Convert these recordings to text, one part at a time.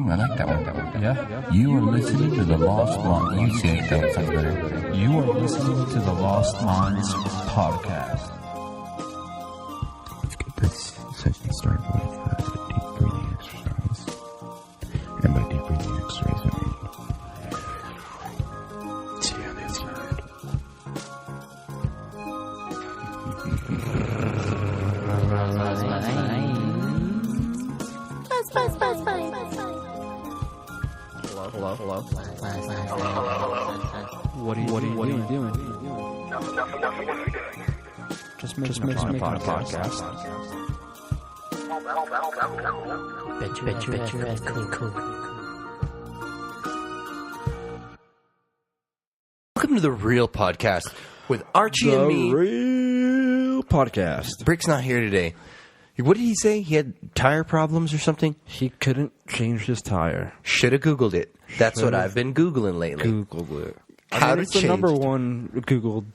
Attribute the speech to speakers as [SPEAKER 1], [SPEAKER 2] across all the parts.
[SPEAKER 1] I like that one.
[SPEAKER 2] Yeah.
[SPEAKER 1] You are listening to the Lost Minds. You say it, that sounds better.
[SPEAKER 2] You are listening to the Lost Minds podcast.
[SPEAKER 1] Let's get this session started with a deep breathing exercise. And by deep breathing exercise, I mean, see on the inside.
[SPEAKER 2] Hello. What are you doing? Just making a podcast. Bet your ass cool.
[SPEAKER 3] Welcome to the Real Podcast with Archie and me.
[SPEAKER 2] The Real Podcast.
[SPEAKER 3] Brick's not here today. What did he say? He had tire problems or something?
[SPEAKER 2] He couldn't change his tire.
[SPEAKER 3] Should have Googled it. That's what I've been Googling lately.
[SPEAKER 2] Googled it.
[SPEAKER 3] How to
[SPEAKER 2] it's the
[SPEAKER 3] change
[SPEAKER 2] number
[SPEAKER 3] it.
[SPEAKER 2] one Googled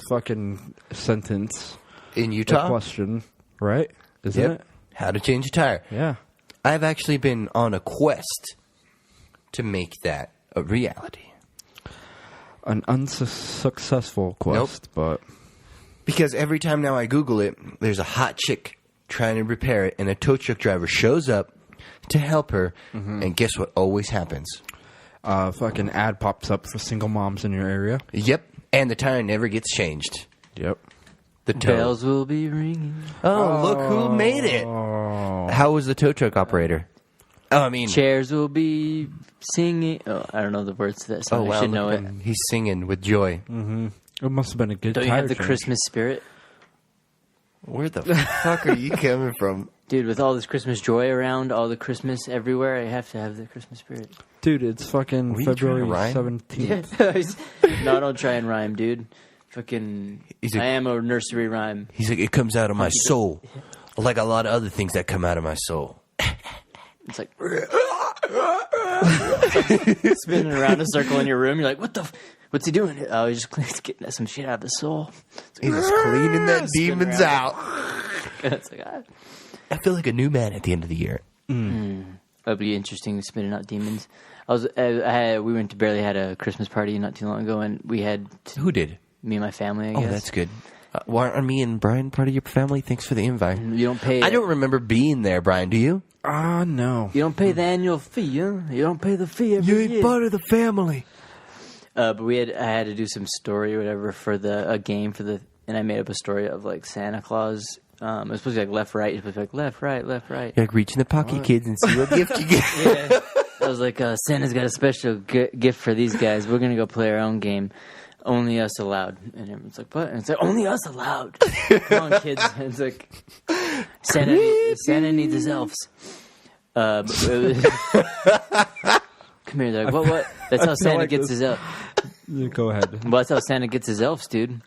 [SPEAKER 2] fucking sentence
[SPEAKER 3] In
[SPEAKER 2] or
[SPEAKER 3] Utah?
[SPEAKER 2] question, right? Isn't it?
[SPEAKER 3] How to change a tire.
[SPEAKER 2] Yeah.
[SPEAKER 3] I've actually been on a quest to make that a reality.
[SPEAKER 2] An unsuccessful quest, but
[SPEAKER 3] Because every time now I Google it, there's a hot chick trying to repair it, and a tow truck driver shows up to help her, and guess what always happens?
[SPEAKER 2] fucking ad pops up for single moms in your area.
[SPEAKER 3] Yep, and the tire never gets changed.
[SPEAKER 2] Yep.
[SPEAKER 3] The tow.
[SPEAKER 4] Bells will be ringing.
[SPEAKER 3] Oh, look who made it.
[SPEAKER 2] Oh.
[SPEAKER 3] How was the tow truck operator? Oh, I mean...
[SPEAKER 4] Chairs will be singing. Oh, I don't know the words to that song. I should know it.
[SPEAKER 3] He's singing with joy.
[SPEAKER 2] Mm-hmm. It must have been a good
[SPEAKER 4] Don't you
[SPEAKER 2] tire
[SPEAKER 4] have the
[SPEAKER 2] change.
[SPEAKER 4] Christmas spirit?
[SPEAKER 3] Where the fuck are you coming from?
[SPEAKER 4] Dude, with all this Christmas joy around, all the Christmas everywhere, I have to have the Christmas spirit.
[SPEAKER 2] Dude, it's fucking
[SPEAKER 3] Were you
[SPEAKER 2] February
[SPEAKER 3] trying to rhyme?
[SPEAKER 2] 17th.
[SPEAKER 4] No, don't try and rhyme, dude. Fucking,
[SPEAKER 3] He's a-
[SPEAKER 4] I am a nursery rhyme.
[SPEAKER 3] He's like, it comes out of my soul. Like a lot of other things that come out of my soul.
[SPEAKER 4] It's like spinning around a circle in your room. You're like, what's he doing? Oh, he's just getting some shit out of the soul.
[SPEAKER 3] He's just cleaning that demons out.
[SPEAKER 4] It's like, ah.
[SPEAKER 3] I feel like a new man at the end of the year.
[SPEAKER 4] That'd be interesting, spinning out demons. We went to barely had a Christmas party not too long ago, and we had
[SPEAKER 3] Who did?
[SPEAKER 4] me and my family. I
[SPEAKER 3] Oh,
[SPEAKER 4] guess.
[SPEAKER 3] that's good. Why aren't me and Brian part of your family? Thanks for the invite.
[SPEAKER 4] You don't pay.
[SPEAKER 3] I don't remember being there, Brian. Do you?
[SPEAKER 2] No.
[SPEAKER 4] You don't pay the annual fee, huh? You don't pay the fee every year.
[SPEAKER 3] of the family.
[SPEAKER 4] But I had to do some story or whatever for a game and I made up a story of like Santa Claus. It was supposed to be like left, right. It was supposed to be like left, right.
[SPEAKER 3] You're like, reach in the pocket, kids, and see what gift you get.
[SPEAKER 4] Yeah. I was like, Santa's got a special gift for these guys. We're gonna go play our own game. Only us allowed. And everyone's like, what? And it's like, only us allowed. Come on, kids. And it's like, Santa needs his elves. Come here. They're like, what? That's how Santa
[SPEAKER 2] like
[SPEAKER 4] gets
[SPEAKER 2] this.
[SPEAKER 4] his elves.
[SPEAKER 2] Go ahead.
[SPEAKER 4] Well, that's how Santa gets his elves, dude.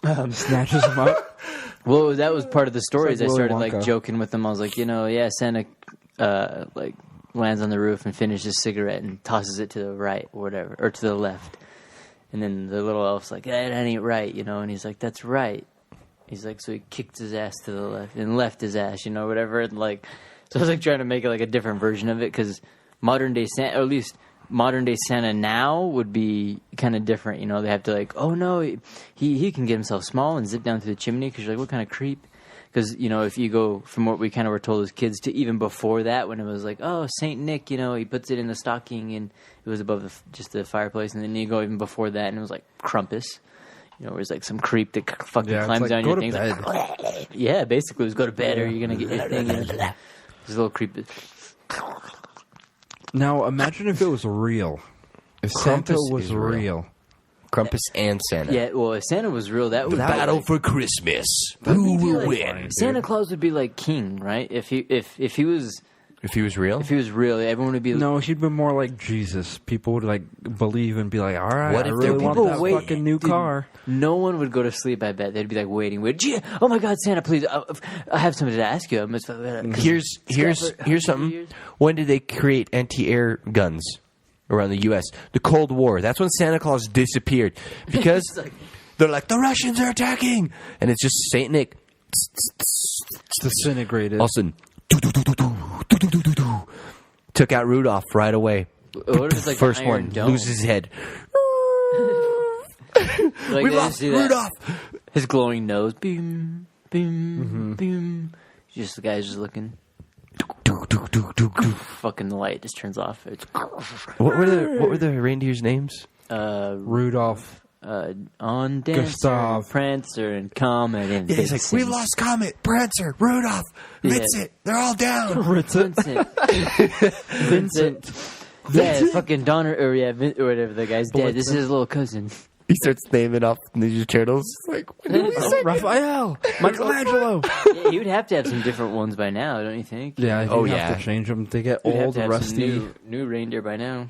[SPEAKER 2] Snatches them up.
[SPEAKER 4] Well, that was part of the story.
[SPEAKER 2] It's like
[SPEAKER 4] I started
[SPEAKER 2] Willy Wonka.
[SPEAKER 4] like joking with them. I was like, Santa like lands on the roof and finishes his cigarette and tosses it to the right or whatever, or to the left. And then the little elf's like, that ain't right, and he's like, that's right. He's like, so he kicked his ass to the left and left his ass, whatever. And like, so I was like trying to make it like a different version of it, because modern day Santa, or at least modern day Santa now, would be kind of different. They have to like, oh no, he can get himself small and zip down through the chimney, because you're like, what kind of creep? Because, if you go from what we kind of were told as kids to even before that, when it was like, oh, St. Nick, he puts it in the stocking and it was above just the fireplace. And then you go even before that and it was like Krampus, where it's like some creep that fucking climbs
[SPEAKER 2] like,
[SPEAKER 4] down
[SPEAKER 2] go
[SPEAKER 4] your
[SPEAKER 2] to
[SPEAKER 4] thing.
[SPEAKER 2] bed.
[SPEAKER 4] Like, yeah, basically it was go to bed or you're going to get your thing. There's a little creep.
[SPEAKER 2] Now, imagine if it was real. If Santa
[SPEAKER 3] Krampus
[SPEAKER 2] was
[SPEAKER 3] is real.
[SPEAKER 2] real.
[SPEAKER 3] Krampus and Santa.
[SPEAKER 4] Yeah, well, if Santa was real, that would
[SPEAKER 3] Battle for Christmas. Who will win?
[SPEAKER 4] Santa Claus would be like king, right? If he was
[SPEAKER 3] If he was real?
[SPEAKER 4] everyone would be
[SPEAKER 2] No, he'd be more like Jesus. People would like believe and be like, all right,
[SPEAKER 3] What
[SPEAKER 2] I
[SPEAKER 3] if
[SPEAKER 2] really
[SPEAKER 3] there
[SPEAKER 2] want
[SPEAKER 3] people
[SPEAKER 2] that
[SPEAKER 4] wait-
[SPEAKER 2] fucking new
[SPEAKER 4] Dude,
[SPEAKER 2] car.
[SPEAKER 4] No one would go to sleep, I bet. They'd be like waiting. Gee, oh my God, Santa, please. I have something to ask you.
[SPEAKER 3] Here's something. When did they create anti-air guns around the U.S.? The Cold War. That's when Santa Claus disappeared. Because they're like, the Russians are attacking. And it's just St. Nick.
[SPEAKER 2] It's disintegrated.
[SPEAKER 3] All of a sudden, Took out Rudolph right away.
[SPEAKER 4] What if it's like
[SPEAKER 3] First
[SPEAKER 4] an iron
[SPEAKER 3] one,
[SPEAKER 4] dome?
[SPEAKER 3] loses his head.
[SPEAKER 4] Like,
[SPEAKER 3] We
[SPEAKER 4] they
[SPEAKER 3] lost
[SPEAKER 4] just do that.
[SPEAKER 3] Rudolph.
[SPEAKER 4] His glowing nose. Beam, beam, beam. Just the guy's just looking. Fucking the light just turns off. It's
[SPEAKER 3] What were the reindeers' names?
[SPEAKER 2] Rudolph.
[SPEAKER 4] On Dancer,
[SPEAKER 2] Gustav.
[SPEAKER 4] Prancer, and Comet, and
[SPEAKER 3] Yeah, he's like,
[SPEAKER 4] Vixen.
[SPEAKER 3] we lost Comet, Prancer, Rudolph, Vincent. They're all down.
[SPEAKER 2] Vincent.
[SPEAKER 4] Vincent. Yeah, fucking Donner, or or whatever the guy's dead. This is his little cousin.
[SPEAKER 3] He starts naming off Ninja Turtles. Like,
[SPEAKER 2] Raphael. Michelangelo.
[SPEAKER 4] Yeah, he would have to have some different ones by now, don't you think?
[SPEAKER 2] Yeah, you
[SPEAKER 3] Oh,
[SPEAKER 2] have
[SPEAKER 3] yeah.
[SPEAKER 2] to change them. They get
[SPEAKER 4] You'd have
[SPEAKER 2] old,
[SPEAKER 4] to have
[SPEAKER 2] rusty.
[SPEAKER 4] some new reindeer by now.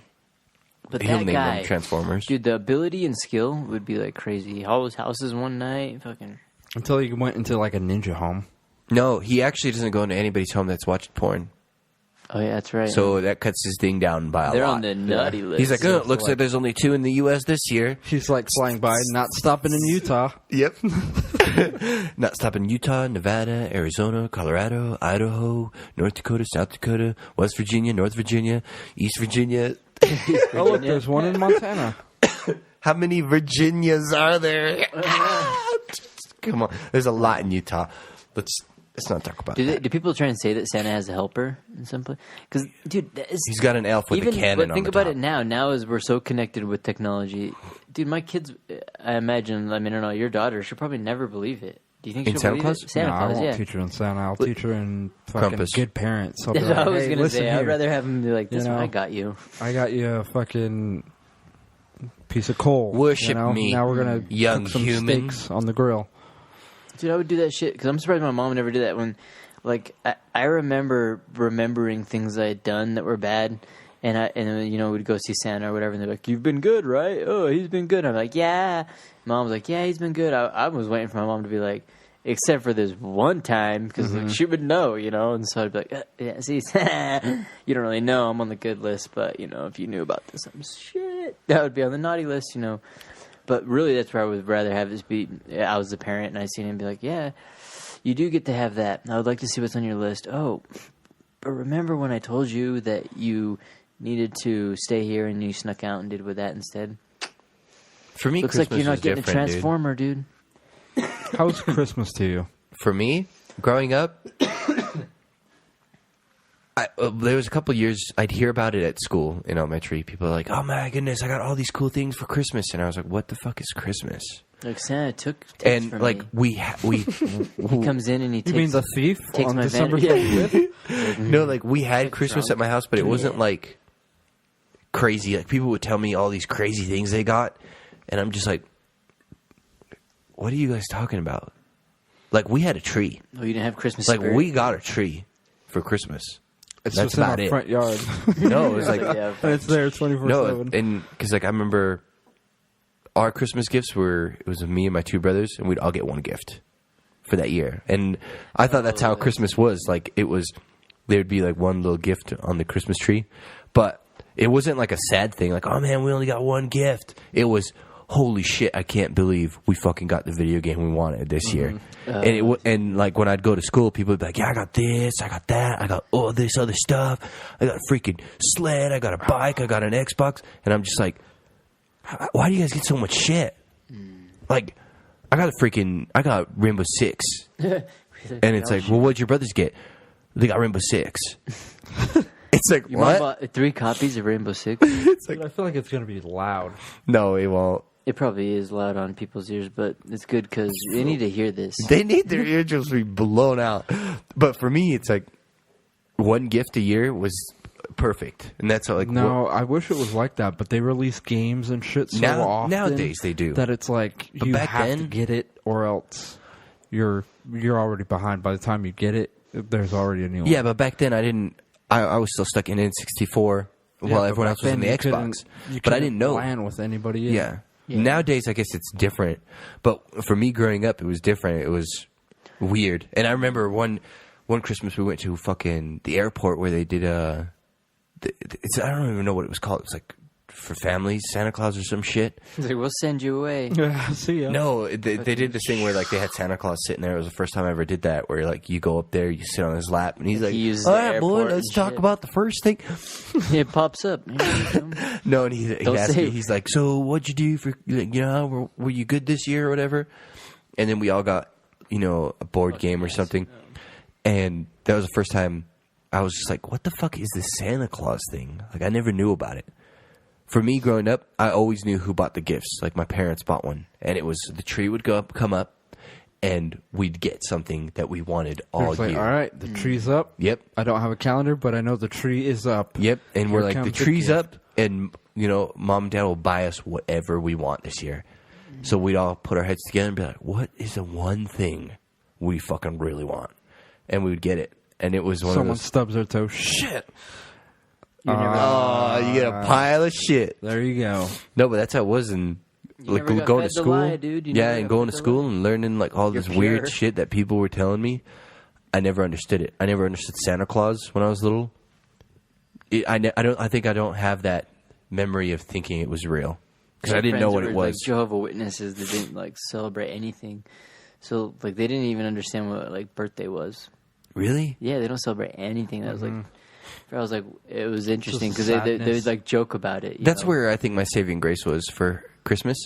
[SPEAKER 4] But
[SPEAKER 3] he'll
[SPEAKER 4] that
[SPEAKER 3] name
[SPEAKER 4] guy,
[SPEAKER 3] them Transformers.
[SPEAKER 4] dude, the ability and skill would be like crazy. All his houses one night, fucking.
[SPEAKER 2] Until you went into like a ninja home.
[SPEAKER 3] No, he actually doesn't go into anybody's home that's watched porn.
[SPEAKER 4] Oh yeah, that's right.
[SPEAKER 3] So that cuts his thing down by a
[SPEAKER 4] they're
[SPEAKER 3] lot.
[SPEAKER 4] on the naughty list.
[SPEAKER 3] He's like, oh, it looks like there's only 2 in the U.S. this year.
[SPEAKER 2] He's like flying by, not stopping in Utah.
[SPEAKER 3] Yep. Not stopping in Utah, Nevada, Arizona, Colorado, Idaho, North Dakota, South Dakota, West Virginia, North Virginia, East Virginia.
[SPEAKER 2] Oh, look, there's one in Montana.
[SPEAKER 3] How many Virginias are there? Come on. There's a lot in Utah. Let's not talk about that.
[SPEAKER 4] Do people try and say that Santa has a helper in some place? Because, dude, that is,
[SPEAKER 3] He's got an elf with
[SPEAKER 4] even,
[SPEAKER 3] a cannon
[SPEAKER 4] but
[SPEAKER 3] on
[SPEAKER 4] think
[SPEAKER 3] the
[SPEAKER 4] about
[SPEAKER 3] top.
[SPEAKER 4] it now. Now, as we're so connected with technology, dude, my kids, I imagine, I mean, I don't know, your daughter, she'll probably never believe it. Do you think
[SPEAKER 3] In
[SPEAKER 4] she'll
[SPEAKER 3] Santa
[SPEAKER 4] believe
[SPEAKER 3] Claus?
[SPEAKER 4] it? Santa
[SPEAKER 2] No,
[SPEAKER 4] Claus,
[SPEAKER 2] I won't
[SPEAKER 4] yeah.
[SPEAKER 2] teach her in Santa. I'll teach her in fucking
[SPEAKER 3] Krampus.
[SPEAKER 2] good parents. I'll be
[SPEAKER 4] That's what
[SPEAKER 2] like,
[SPEAKER 4] I was
[SPEAKER 2] hey,
[SPEAKER 4] going to
[SPEAKER 2] listen
[SPEAKER 4] say.
[SPEAKER 2] here.
[SPEAKER 4] I'd rather have them be like, this
[SPEAKER 2] You
[SPEAKER 4] one,
[SPEAKER 2] know?
[SPEAKER 4] I got you.
[SPEAKER 2] I got you a fucking piece of coal.
[SPEAKER 3] Worship
[SPEAKER 2] you know?
[SPEAKER 3] me,
[SPEAKER 2] Now we're gonna
[SPEAKER 3] young
[SPEAKER 2] cook some
[SPEAKER 3] human.
[SPEAKER 2] steaks on the grill.
[SPEAKER 4] Dude, I would do that shit because I'm surprised my mom never did that. When, like, I remember remembering things I had done that were bad, and you know, we'd go see Santa or whatever, and they're like, "You've been good, right? Oh, he's been good." I'm like, "Yeah." Mom was like, "Yeah, he's been good." I was waiting for my mom to be like, except for this one time, because like, she would know, you know, and so I'd be like, "Yeah, see, you don't really know. I'm on the good list, but you know, if you knew about this, I'm shit. That would be on the naughty list, you know." But really, that's where I would rather have this be. I was the parent, and I seen him and be like, "Yeah, you do get to have that. I would like to see what's on your list." Oh, but remember when I told you that you needed to stay here and you snuck out and did with that instead?
[SPEAKER 3] For me,
[SPEAKER 4] Looks
[SPEAKER 3] Christmas
[SPEAKER 4] like you're not
[SPEAKER 3] was
[SPEAKER 4] getting a
[SPEAKER 3] different,
[SPEAKER 4] Transformer, dude.
[SPEAKER 2] How's Christmas to you?
[SPEAKER 3] For me, growing up, there was a couple years I'd hear about it at school in elementary. People are like, "Oh my goodness, I got all these cool things for Christmas," and I was like, "What the fuck is Christmas?"
[SPEAKER 4] Like Santa takes
[SPEAKER 3] And
[SPEAKER 4] from
[SPEAKER 3] like
[SPEAKER 4] me.
[SPEAKER 3] we
[SPEAKER 4] He comes in and he takes.
[SPEAKER 2] You mean the thief
[SPEAKER 4] takes
[SPEAKER 2] on
[SPEAKER 4] my
[SPEAKER 2] December
[SPEAKER 4] vanity.
[SPEAKER 2] 25th?
[SPEAKER 3] no, like we had Christmas at my house, but it wasn't like crazy. Like people would tell me all these crazy things they got, and I'm just like, "What are you guys talking about?" Like we had a tree.
[SPEAKER 4] Oh, you didn't have Christmas
[SPEAKER 3] Like
[SPEAKER 4] spirit?
[SPEAKER 3] we got a tree for Christmas.
[SPEAKER 2] It's
[SPEAKER 3] That's
[SPEAKER 2] just in
[SPEAKER 3] about
[SPEAKER 2] our
[SPEAKER 3] it.
[SPEAKER 2] front yard.
[SPEAKER 3] No, it was like
[SPEAKER 4] Yeah,
[SPEAKER 2] And it's there 24/7.
[SPEAKER 3] no, and because like I remember our Christmas gifts were it was me and my 2 brothers, and we'd all get one gift for that year. And I thought that's how Christmas was. Like it was, there would be like one little gift on the Christmas tree, but it wasn't like a sad thing. Like, oh man, we only got one gift. It was, holy shit, I can't believe we fucking got the video game we wanted this year. And like when I'd go to school, people would be like, yeah, I got this, I got that, I got all this other stuff. I got a freaking sled, I got a bike, I got an Xbox. And I'm just like, why do you guys get so much shit? Like, I got Rainbow Six. And it's like, well, what'd your brothers get? They got Rainbow Six. It's like,
[SPEAKER 4] Your mom
[SPEAKER 3] what?
[SPEAKER 4] bought 3 copies of Rainbow Six.
[SPEAKER 3] It's like,
[SPEAKER 2] Dude, I feel like it's going to be loud.
[SPEAKER 3] no, it won't.
[SPEAKER 4] It probably is loud on people's ears, but it's good because they need to hear this.
[SPEAKER 3] They need their eardrums to be blown out. But for me, it's like one gift a year was perfect, and that's how, like
[SPEAKER 2] No, I wish it was like that, but they release games and shit so often.
[SPEAKER 3] nowadays they do.
[SPEAKER 2] That it's like
[SPEAKER 3] But
[SPEAKER 2] you
[SPEAKER 3] back
[SPEAKER 2] have to
[SPEAKER 3] then-
[SPEAKER 2] get it, or else you're already behind. By the time you get it, there's already a new one.
[SPEAKER 3] Yeah, but back then I was still stuck in N64
[SPEAKER 2] Yeah,
[SPEAKER 3] while
[SPEAKER 2] but
[SPEAKER 3] everyone
[SPEAKER 2] back
[SPEAKER 3] else was in
[SPEAKER 2] then
[SPEAKER 3] the
[SPEAKER 2] you couldn't-
[SPEAKER 3] Xbox.
[SPEAKER 2] you
[SPEAKER 3] But I
[SPEAKER 2] couldn't
[SPEAKER 3] didn't know.
[SPEAKER 2] LAN with anybody.
[SPEAKER 3] Yeah.
[SPEAKER 4] Yeah.
[SPEAKER 3] Nowadays, I guess it's different. But for me growing up, it was different. It was weird. And I remember one Christmas we went to fucking the airport where they did I don't even know what it was called. It was like for families, Santa Claus or some shit.
[SPEAKER 4] He's like, we'll send you away.
[SPEAKER 2] See ya.
[SPEAKER 3] No, they did this thing where like they had Santa Claus sitting there. It was the first time I ever did that. Where like you go up there, you sit on his lap, and he's like,
[SPEAKER 4] He uses
[SPEAKER 3] "All
[SPEAKER 4] the
[SPEAKER 3] right, boy,
[SPEAKER 4] airport
[SPEAKER 3] let's
[SPEAKER 4] and
[SPEAKER 3] talk
[SPEAKER 4] shit."
[SPEAKER 3] about the first thing."
[SPEAKER 4] It pops up.
[SPEAKER 3] No, and he
[SPEAKER 4] Don't
[SPEAKER 3] asked
[SPEAKER 4] say-
[SPEAKER 3] me, he's like, "So what'd you do for, were you good this year or whatever?" And then we all got, a board game or something. And that was the first time I was just like, what the fuck is this Santa Claus thing? Like, I never knew about it. For me, growing up, I always knew who bought the gifts. Like, my parents bought one. And it was, the tree would come up, and we'd get something that we wanted all
[SPEAKER 2] It's like,
[SPEAKER 3] year.
[SPEAKER 2] all right, the tree's up.
[SPEAKER 3] Yep.
[SPEAKER 2] I don't have a calendar, but I know the tree is up.
[SPEAKER 3] Yep. And we're
[SPEAKER 2] Here
[SPEAKER 3] like, the
[SPEAKER 2] comes the
[SPEAKER 3] tree's
[SPEAKER 2] gift.
[SPEAKER 3] up, and, Mom and Dad will buy us whatever we want this year. So we'd all put our heads together and be like, what is the one thing we fucking really want? And we would get it. And it was one
[SPEAKER 2] Someone
[SPEAKER 3] of those.
[SPEAKER 2] stubs their toe. Shit.
[SPEAKER 3] Oh, you get a pile of shit.
[SPEAKER 2] There you go.
[SPEAKER 3] No, but that's how it was in like
[SPEAKER 4] never got
[SPEAKER 3] going to
[SPEAKER 4] fed the
[SPEAKER 3] school.
[SPEAKER 4] lie, dude. You
[SPEAKER 3] Yeah,
[SPEAKER 4] never
[SPEAKER 3] and
[SPEAKER 4] got
[SPEAKER 3] going
[SPEAKER 4] fed
[SPEAKER 3] to
[SPEAKER 4] the
[SPEAKER 3] school
[SPEAKER 4] lie.
[SPEAKER 3] and learning like all this
[SPEAKER 4] You're
[SPEAKER 3] weird
[SPEAKER 4] pure.
[SPEAKER 3] shit that people were telling me. I never understood it. I never understood Santa Claus when I was little. I don't have that memory of thinking it was real because I didn't know what it was.
[SPEAKER 4] Like Jehovah's Witnesses that didn't like celebrate anything, so like they didn't even understand what like birthday was.
[SPEAKER 3] Really?
[SPEAKER 4] Yeah, they don't celebrate anything. That was like, I was like, it was interesting because
[SPEAKER 2] Just
[SPEAKER 4] they
[SPEAKER 2] sadness.
[SPEAKER 4] would like joke about it. you
[SPEAKER 3] That's
[SPEAKER 4] know?
[SPEAKER 3] where I think my saving grace was for Christmas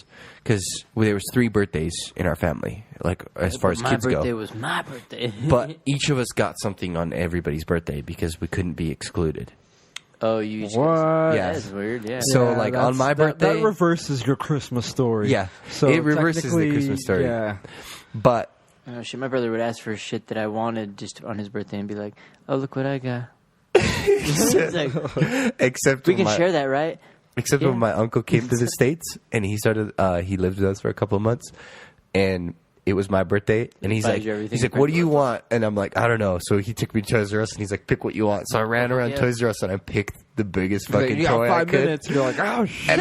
[SPEAKER 3] because there was 3 birthdays in our family, like as far as
[SPEAKER 4] my
[SPEAKER 3] kids
[SPEAKER 4] birthday
[SPEAKER 3] go.
[SPEAKER 4] was my birthday.
[SPEAKER 3] But each of us got something on everybody's birthday because we couldn't be excluded.
[SPEAKER 4] oh, you just,
[SPEAKER 2] What?
[SPEAKER 3] Yeah.
[SPEAKER 4] That's weird. Yeah.
[SPEAKER 3] So, like, on my birthday-
[SPEAKER 2] that reverses your Christmas story.
[SPEAKER 3] Yeah.
[SPEAKER 2] So
[SPEAKER 3] It reverses the
[SPEAKER 2] technically,
[SPEAKER 3] Christmas story.
[SPEAKER 2] Yeah.
[SPEAKER 3] But
[SPEAKER 4] Oh shit! My brother would ask for shit that I wanted just on his birthday and be like, "Oh, look what I got." It's like,
[SPEAKER 3] except
[SPEAKER 4] we
[SPEAKER 3] when
[SPEAKER 4] can share that, right?
[SPEAKER 3] Except
[SPEAKER 4] Yeah.
[SPEAKER 3] when my uncle came to the States and he started, he lived with us for a couple of months, and it was my birthday, and he's
[SPEAKER 4] buys
[SPEAKER 3] like,
[SPEAKER 4] you everything
[SPEAKER 3] "What do you want?" And I'm like, "I don't know." So he took me to Toys R Us, and he's like, "Pick what you want." So I ran around
[SPEAKER 4] Yeah.
[SPEAKER 3] Toys R Us, and I picked the biggest
[SPEAKER 2] Like,
[SPEAKER 3] fucking
[SPEAKER 2] you got
[SPEAKER 3] toy
[SPEAKER 2] 5
[SPEAKER 3] I could.
[SPEAKER 2] minutes. You're like, oh shit.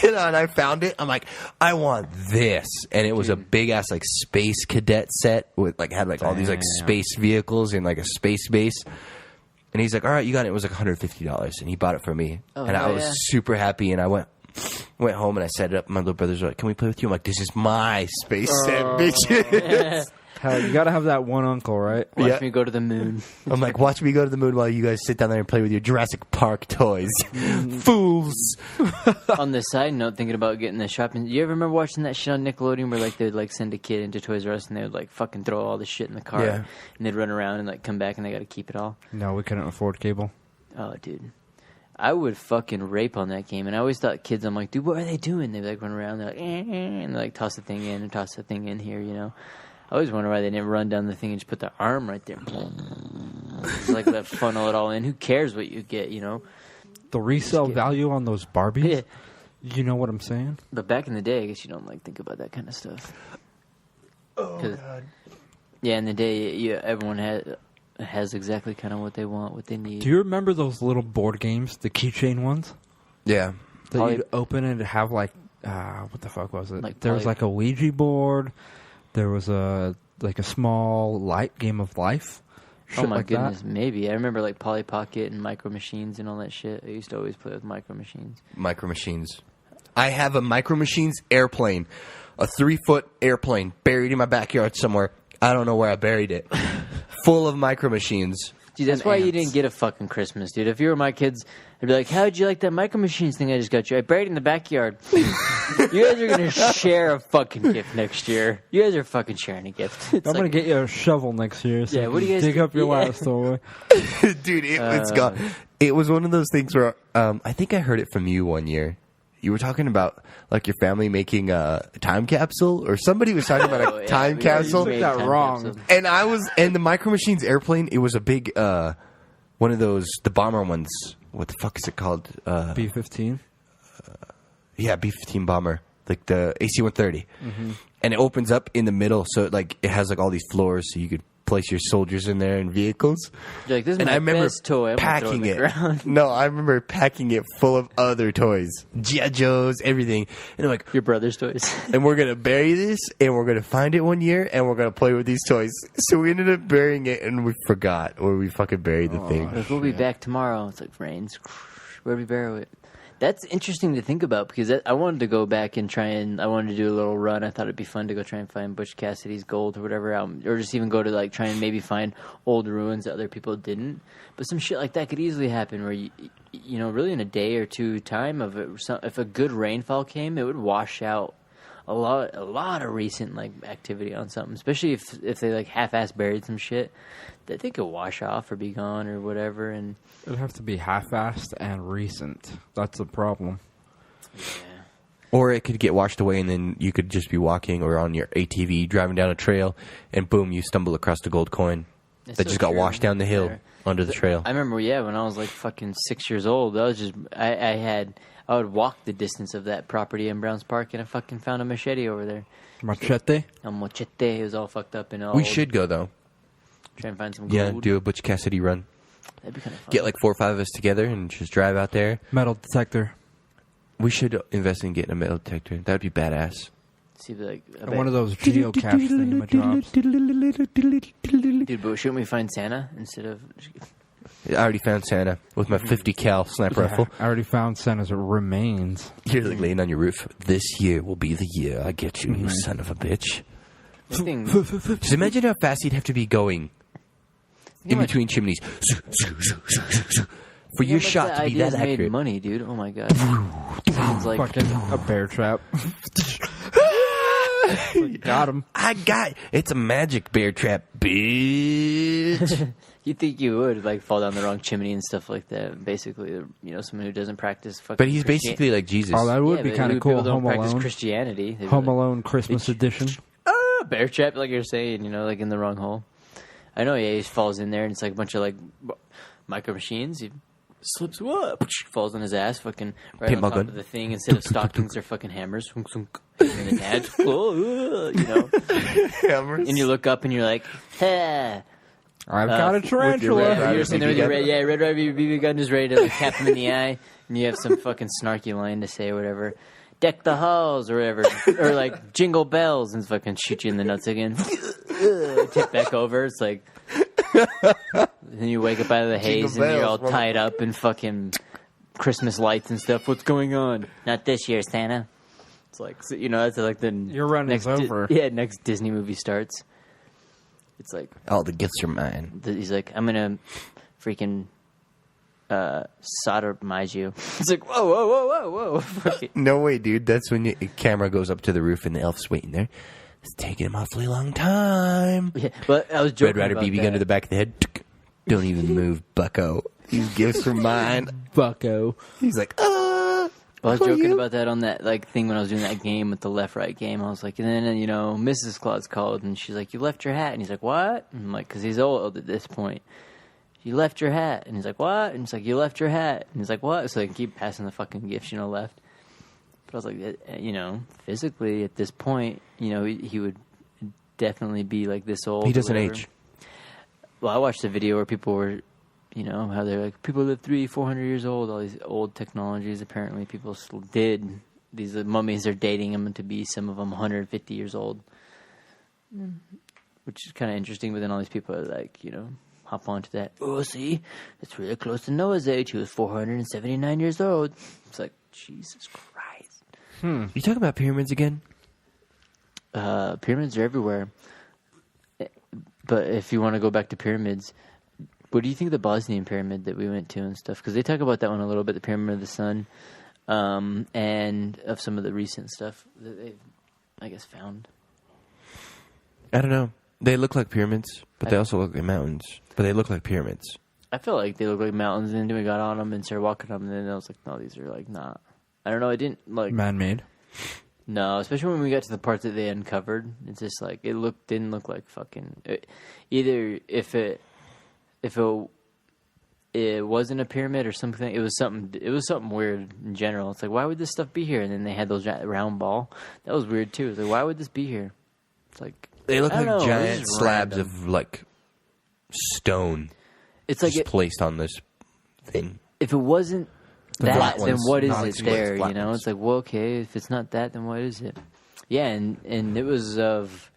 [SPEAKER 3] And I found it. I'm like, I want this, and it was a big ass like space cadet set with like had like all these like
[SPEAKER 2] Damn.
[SPEAKER 3] space vehicles and like a space base. And he's like, all right, you got it. It was like $150, and he bought it for me,
[SPEAKER 4] Oh,
[SPEAKER 3] and I
[SPEAKER 4] hell
[SPEAKER 3] was
[SPEAKER 4] yeah.
[SPEAKER 3] super happy. And I went home and I set it up. My little brothers were like, "Can we play with you?" I'm like, "This is my space set, bitches."
[SPEAKER 2] Hell, you gotta have that one uncle, right?
[SPEAKER 4] Watch
[SPEAKER 3] Yeah.
[SPEAKER 4] me go to the moon.
[SPEAKER 3] I'm like, "Watch me go to the moon while you guys sit down there and play with your Jurassic Park toys, fools."
[SPEAKER 4] On the side note, thinking about getting the shopping. You ever remember watching that shit on Nickelodeon where like they would like send a kid into Toys R Us and they would like fucking throw all the shit in the car
[SPEAKER 3] Yeah.
[SPEAKER 4] and they'd run around and like come back and they got to keep it all.
[SPEAKER 2] No, we couldn't afford cable.
[SPEAKER 4] Oh, dude. I would fucking rape on that game. And I always thought kids, I'm like, dude, what are they doing? They like run around, they're like, and they like toss the thing in and toss the thing in here, you know? I always wonder why they didn't run down the thing and just put their arm right there. Just like that funnel it all in. Who cares what you get, you know?
[SPEAKER 2] The resale
[SPEAKER 4] Just
[SPEAKER 2] value on those Barbies.
[SPEAKER 4] Yeah.
[SPEAKER 2] You know what I'm saying?
[SPEAKER 4] But back in the day, I guess you don't like think about that kind of stuff. Oh, God. Yeah, in the day, everyone has exactly kind of what they want, what they need.
[SPEAKER 2] Do you remember those little board games, the keychain ones?
[SPEAKER 3] Yeah,
[SPEAKER 2] That
[SPEAKER 4] Poly-
[SPEAKER 2] you'd open and have like, what the fuck was it?
[SPEAKER 4] Like
[SPEAKER 2] There was
[SPEAKER 4] poly-
[SPEAKER 2] like a Ouija board. There was a small light game of life.
[SPEAKER 4] Oh
[SPEAKER 2] Shit
[SPEAKER 4] my
[SPEAKER 2] like
[SPEAKER 4] goodness,
[SPEAKER 2] that.
[SPEAKER 4] maybe. I remember like Polly Pocket and Micro Machines and all that shit. I used to always play with Micro Machines.
[SPEAKER 3] Micro Machines. I have a Micro Machines airplane, a 3-foot airplane buried in my backyard somewhere. I don't know where I buried it. Full of Micro Machines.
[SPEAKER 4] Dude, that's
[SPEAKER 2] And
[SPEAKER 4] why you
[SPEAKER 2] ants.
[SPEAKER 4] didn't get a fucking Christmas, dude. If you were my kids, I'd be like, how'd you like that Micro Machines thing I just got you? I buried it in the backyard. You guys are going to share a fucking gift next year. You guys are fucking sharing a gift. It's
[SPEAKER 2] I'm gonna
[SPEAKER 4] like-
[SPEAKER 2] get you a shovel next year. So
[SPEAKER 4] Yeah, what do you guys
[SPEAKER 2] dig
[SPEAKER 4] do?
[SPEAKER 2] up your
[SPEAKER 4] Yeah.
[SPEAKER 2] last toy?
[SPEAKER 3] Dude, it's gone. It was one of those things where I think I heard it from you one year. You were talking about like your family making a time capsule, or somebody was talking about
[SPEAKER 4] Oh,
[SPEAKER 3] a
[SPEAKER 4] yeah,
[SPEAKER 3] time
[SPEAKER 4] we
[SPEAKER 3] capsule.
[SPEAKER 4] made
[SPEAKER 2] that
[SPEAKER 4] time
[SPEAKER 2] wrong.
[SPEAKER 4] capsule.
[SPEAKER 3] And the Micro Machines airplane, it was a big one of those, the bomber ones. What the fuck is it called?
[SPEAKER 2] B-15.
[SPEAKER 3] Yeah, B-15 bomber, like the AC-130. And it opens up in the middle, so it has like all these floors, so you could place your soldiers in there and vehicles.
[SPEAKER 4] You're like, this is
[SPEAKER 3] And
[SPEAKER 4] my
[SPEAKER 3] I remember
[SPEAKER 4] best toy. I'm gonna throw
[SPEAKER 3] packing
[SPEAKER 4] it.
[SPEAKER 3] it.
[SPEAKER 4] On the ground.
[SPEAKER 3] No, I remember packing it full of other toys, G.I. Joes, everything. And I'm like,
[SPEAKER 4] Your brother's toys.
[SPEAKER 3] and we're gonna bury this, and we're gonna find it one year, and we're gonna play with these toys. So we ended up burying it, and we forgot, or we fucking buried the thing.
[SPEAKER 4] Like, we'll be back tomorrow. It's like rains. Where do we bury it? That's interesting to think about because I wanted to go back and I wanted to do a little run. I thought it'd be fun to go try and find Butch Cassidy's gold or whatever out, or just even go to like try and maybe find old ruins that other people didn't. But some shit like that could easily happen where you know, really in a day or two time if a good rainfall came, it would wash out a lot of recent like activity on something, especially if they like half-ass buried some shit that they could wash off or be gone or whatever. And
[SPEAKER 2] It'd have to be half-assed and recent. That's the problem.
[SPEAKER 4] yeah.
[SPEAKER 3] Or it could get washed away, and then you could just be walking or on your ATV driving down a trail, and boom, you stumble across the gold coin that just got washed down the hill under the trail.
[SPEAKER 4] I remember, when I was like fucking 6 years old, I was just I would walk the distance of that property in Browns Park, and I fucking found a machete over there.
[SPEAKER 2] Machete?
[SPEAKER 4] A machete. It was all fucked up and all.
[SPEAKER 3] We should go though.
[SPEAKER 4] Try and find some gold.
[SPEAKER 3] Yeah, do a Butch Cassidy run.
[SPEAKER 4] That'd be kind of fun.
[SPEAKER 3] Get like 4 or 5 of us together and just drive out there.
[SPEAKER 2] Metal detector.
[SPEAKER 3] We should invest in getting a metal detector. That'd be badass.
[SPEAKER 4] See, like
[SPEAKER 2] One of those geocache thingamajobs.
[SPEAKER 4] Dude, but shouldn't we find Santa instead of?
[SPEAKER 3] I already found Santa with my 50 cal sniper rifle.
[SPEAKER 2] I already found Santa's remains.
[SPEAKER 3] You're like laying on your roof. This year will be the year I get you, you son of a bitch.
[SPEAKER 4] This thing,
[SPEAKER 3] Just imagine how fast you'd have to be going in between chimneys for your shot to be that
[SPEAKER 4] made
[SPEAKER 3] accurate.
[SPEAKER 4] money, dude. Oh my god. Sounds like
[SPEAKER 2] Fucking a bear trap. Got him.
[SPEAKER 3] It's a magic bear trap, bitch.
[SPEAKER 4] you think you would like fall down the wrong chimney and stuff like that. Basically, you know, someone who doesn't practice fucking.
[SPEAKER 3] But he's basically like Jesus.
[SPEAKER 2] Oh, that would be
[SPEAKER 4] but
[SPEAKER 2] kind of cool.
[SPEAKER 4] People don't
[SPEAKER 2] Home
[SPEAKER 4] practice
[SPEAKER 2] Alone.
[SPEAKER 4] Christianity. They'd be
[SPEAKER 2] Home
[SPEAKER 4] like,
[SPEAKER 2] Alone Christmas edition.
[SPEAKER 4] bear trap, like you're saying, you know, like in the wrong hole. I know, he falls in there and it's like a bunch of like micro machines. He slips, what? Falls on his ass, fucking right on top of the thing. Instead of stockings, they're fucking hammers. And the dad, you know,
[SPEAKER 3] Hammers.
[SPEAKER 4] and you look up and you're like, hey.
[SPEAKER 2] I've got a tarantula.
[SPEAKER 4] You're sitting there with your Red Ryder BB gun, just ready to like, tap him in the eye, and you have some fucking snarky line to say or whatever. Deck the halls or whatever, or like jingle bells, and fucking shoot you in the nuts again. Tip back over. It's like, then you wake up out of the haze and you're all tied up in fucking Christmas lights and stuff. What's going on? Not this year, Santa. It's like, so, you know, that's like the
[SPEAKER 2] Your run is over.
[SPEAKER 4] next Disney movie starts. It's like,
[SPEAKER 3] all the gifts are mine.
[SPEAKER 4] he's like, I'm gonna freaking sodomize you. It's like, whoa.
[SPEAKER 3] No way, dude. That's when the camera goes up to the roof and the elf's waiting there. It's taking him awfully long time.
[SPEAKER 4] Yeah, but I was joking
[SPEAKER 3] Red Ryder
[SPEAKER 4] about
[SPEAKER 3] BB
[SPEAKER 4] that.
[SPEAKER 3] gun to the back of the head. Don't even move, bucko. These gifts are mine.
[SPEAKER 2] Bucko.
[SPEAKER 3] He's like,
[SPEAKER 4] I was joking about that on that like thing when I was doing that game with the left-right game. I was like, and then, you know, Mrs. Claus called and she's like, you left your hat. And he's like, what? And I'm like, because he's old at this point. You left your hat. And he's like, what? And he's like, you left your hat. And he's like, what? So I can keep passing the fucking gifts, you know, left. But I was like, you know, physically at this point, you know, he would definitely be like this old.
[SPEAKER 3] he doesn't
[SPEAKER 4] or whatever.
[SPEAKER 3] age.
[SPEAKER 4] Well, I watched a video where people were, you know, how they're like, people live 300-400 years old, all these old technologies. Apparently people still did. These mummies are dating them to be, some of them 150 years old. Which is kind of interesting, but then all these people are like, you know, hop onto that. Oh, see, it's really close to Noah's age. He was 479 years old. It's like, Jesus Christ.
[SPEAKER 3] You talking about pyramids again?
[SPEAKER 4] Pyramids are everywhere. But if you want to go back to pyramids, what do you think of the Bosnian pyramid that we went to and stuff? Because they talk about that one a little bit, the Pyramid of the Sun, and of some of the recent stuff that they've, I guess, found.
[SPEAKER 3] I don't know. They look like pyramids, but they also look like mountains. But they look like pyramids.
[SPEAKER 4] I feel like they look like mountains, and then we got on them and started walking them, and then I was like, no, these are like not. I don't know. I didn't like
[SPEAKER 2] Man-made.
[SPEAKER 4] No, especially when we got to the part that they uncovered. It's just like didn't look like fucking. Either if it wasn't a pyramid or something, it was something weird in general. It's like, why would this stuff be here? And then they had those round ball. That was weird too. It's like, why would this be here? It's like,
[SPEAKER 3] They look
[SPEAKER 4] I
[SPEAKER 3] like
[SPEAKER 4] don't know,
[SPEAKER 3] giant
[SPEAKER 4] this is
[SPEAKER 3] slabs
[SPEAKER 4] random.
[SPEAKER 3] of like stone.
[SPEAKER 4] It's like
[SPEAKER 3] just placed on this thing.
[SPEAKER 4] if it wasn't
[SPEAKER 3] flat
[SPEAKER 4] that, then
[SPEAKER 3] ones,
[SPEAKER 4] what is
[SPEAKER 3] not
[SPEAKER 4] it
[SPEAKER 3] exposed
[SPEAKER 4] there?
[SPEAKER 3] flat
[SPEAKER 4] You know,
[SPEAKER 3] ones.
[SPEAKER 4] it's like, well, okay, if it's not that, then what is it? Yeah, and it was of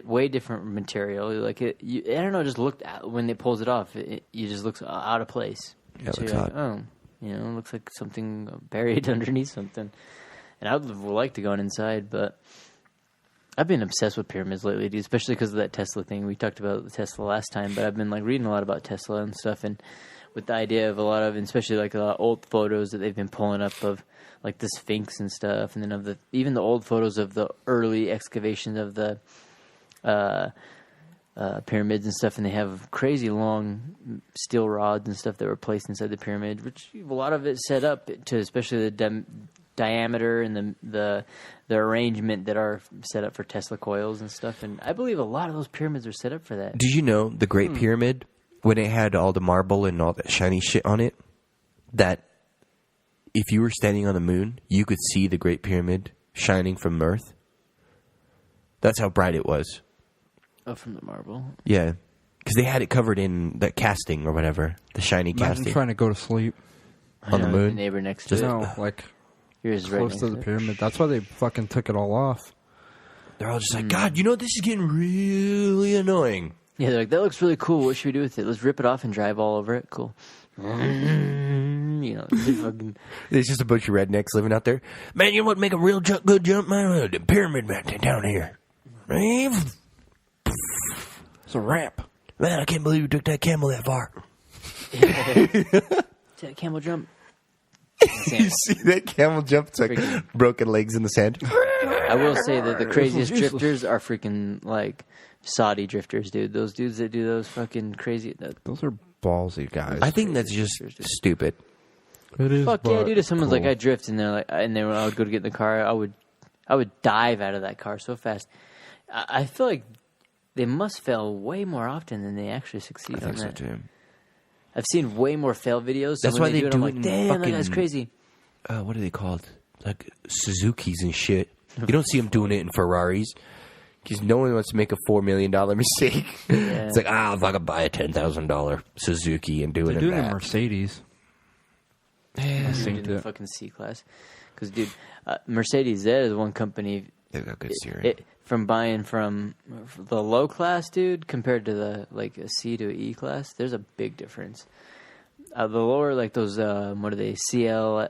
[SPEAKER 4] way different material. Like I don't know, just looked at, when it pulls it off, you just looks out of place.
[SPEAKER 3] Yeah, it
[SPEAKER 4] So
[SPEAKER 3] looks
[SPEAKER 4] you're like,
[SPEAKER 3] odd.
[SPEAKER 4] oh, You know, it looks like something buried underneath something. And I would like to go inside, but I've been obsessed with pyramids lately, dude, especially because of that Tesla thing. We talked about Tesla last time, but I've been like reading a lot about Tesla and stuff, and with the idea of a lot of, especially like a lot of old photos that they've been pulling up of like the Sphinx and stuff, and then of even the old photos of the early excavations of the pyramids and stuff, and they have crazy long steel rods and stuff that were placed inside the pyramid, which a lot of it set up to, especially the diameter and the arrangement that are set up for Tesla coils and stuff. And I believe a lot of those pyramids are set up for that.
[SPEAKER 3] Did you know the Great Pyramid, when it had all the marble and all that shiny shit on it, that if you were standing on the moon, you could see the Great Pyramid shining from Earth? That's how bright it was.
[SPEAKER 4] Oh, from the marble?
[SPEAKER 3] Yeah. Because they had it covered in that casting or whatever. The shiny
[SPEAKER 2] Imagine
[SPEAKER 3] casting.
[SPEAKER 2] trying to go to sleep.
[SPEAKER 3] On the moon?
[SPEAKER 4] The neighbor next to
[SPEAKER 3] Just-
[SPEAKER 4] it.
[SPEAKER 2] No, like
[SPEAKER 4] Yours is right
[SPEAKER 2] close
[SPEAKER 4] next
[SPEAKER 2] to the
[SPEAKER 4] it.
[SPEAKER 2] pyramid. That's why they fucking took it all off.
[SPEAKER 3] They're all just like, God, you know, this is getting really annoying.
[SPEAKER 4] Yeah, they're like, that looks really cool. What should we do with it? Let's rip it off and drive all over it. Cool. You know, they fucking...
[SPEAKER 3] There's just a bunch of rednecks living out there. Man, you know what make a real good jump, man? The pyramid mountain down here. Man,
[SPEAKER 2] It's a ramp.
[SPEAKER 3] I can't believe you took that camel that far.
[SPEAKER 4] That camel jump.
[SPEAKER 3] You see that camel jump? It's like broken legs in the sand.
[SPEAKER 4] I will say that the craziest
[SPEAKER 2] useless.
[SPEAKER 4] drifters are freaking like Saudi drifters, dude. Those dudes that do those fucking crazy.
[SPEAKER 2] Those are ballsy guys.
[SPEAKER 3] I think that's just stupid.
[SPEAKER 2] It is.
[SPEAKER 4] Fuck yeah,
[SPEAKER 2] but
[SPEAKER 4] dude! If someone's
[SPEAKER 2] cool.
[SPEAKER 4] like, I drift, and they're like, and then when I would go to get in the car, I would dive out of that car so fast. I feel like they must fail way more often than they actually succeed
[SPEAKER 3] I think
[SPEAKER 4] on
[SPEAKER 3] so
[SPEAKER 4] that.
[SPEAKER 3] too.
[SPEAKER 4] I've seen way more fail videos. So
[SPEAKER 3] That's
[SPEAKER 4] when
[SPEAKER 3] why they
[SPEAKER 4] do it,
[SPEAKER 3] do
[SPEAKER 4] I'm
[SPEAKER 3] it
[SPEAKER 4] like,
[SPEAKER 3] in
[SPEAKER 4] damn, that guy's
[SPEAKER 3] fucking-
[SPEAKER 4] crazy.
[SPEAKER 3] What are they called? Like Suzukis and shit. You don't see them doing it in Ferraris. Because no one wants to make a $4 million mistake. It's like, if I could buy a $10,000 Suzuki and do
[SPEAKER 2] They're
[SPEAKER 3] it
[SPEAKER 2] doing
[SPEAKER 3] in
[SPEAKER 2] a
[SPEAKER 3] that.
[SPEAKER 2] Mercedes. I
[SPEAKER 4] In
[SPEAKER 2] think
[SPEAKER 4] the
[SPEAKER 2] that.
[SPEAKER 4] fucking C class, because dude, Mercedes that is one company.
[SPEAKER 3] They've got good steering.
[SPEAKER 4] From buying from the low class, dude, compared to the like a C to a E class, there's a big difference. The lower, like those, what are they, CLC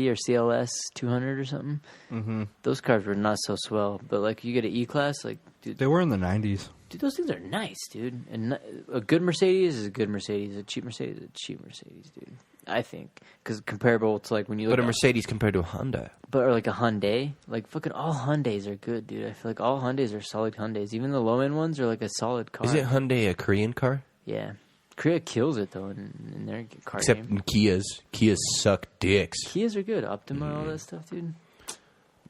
[SPEAKER 4] or CLS 200 or something?
[SPEAKER 2] Mm-hmm.
[SPEAKER 4] Those cars were not so swell. But like you get an E class, like dude,
[SPEAKER 2] They were in the 90s.
[SPEAKER 4] those things are nice, dude. And a good Mercedes is a good Mercedes. A cheap Mercedes is a cheap Mercedes, dude. I think because comparable to like when you look
[SPEAKER 3] But a
[SPEAKER 4] at
[SPEAKER 3] Mercedes compared to a Honda.
[SPEAKER 4] But or like a Hyundai, like fucking all Hyundais are good, dude. I feel like all Hyundais are solid Hyundais. Even the low end ones are like a solid car.
[SPEAKER 3] Isn't Hyundai a Korean car?
[SPEAKER 4] Yeah, Korea kills it though in their car
[SPEAKER 3] Except
[SPEAKER 4] game.
[SPEAKER 3] in Kias. Kias suck dicks.
[SPEAKER 4] Kias are good. Optima, all that stuff, dude.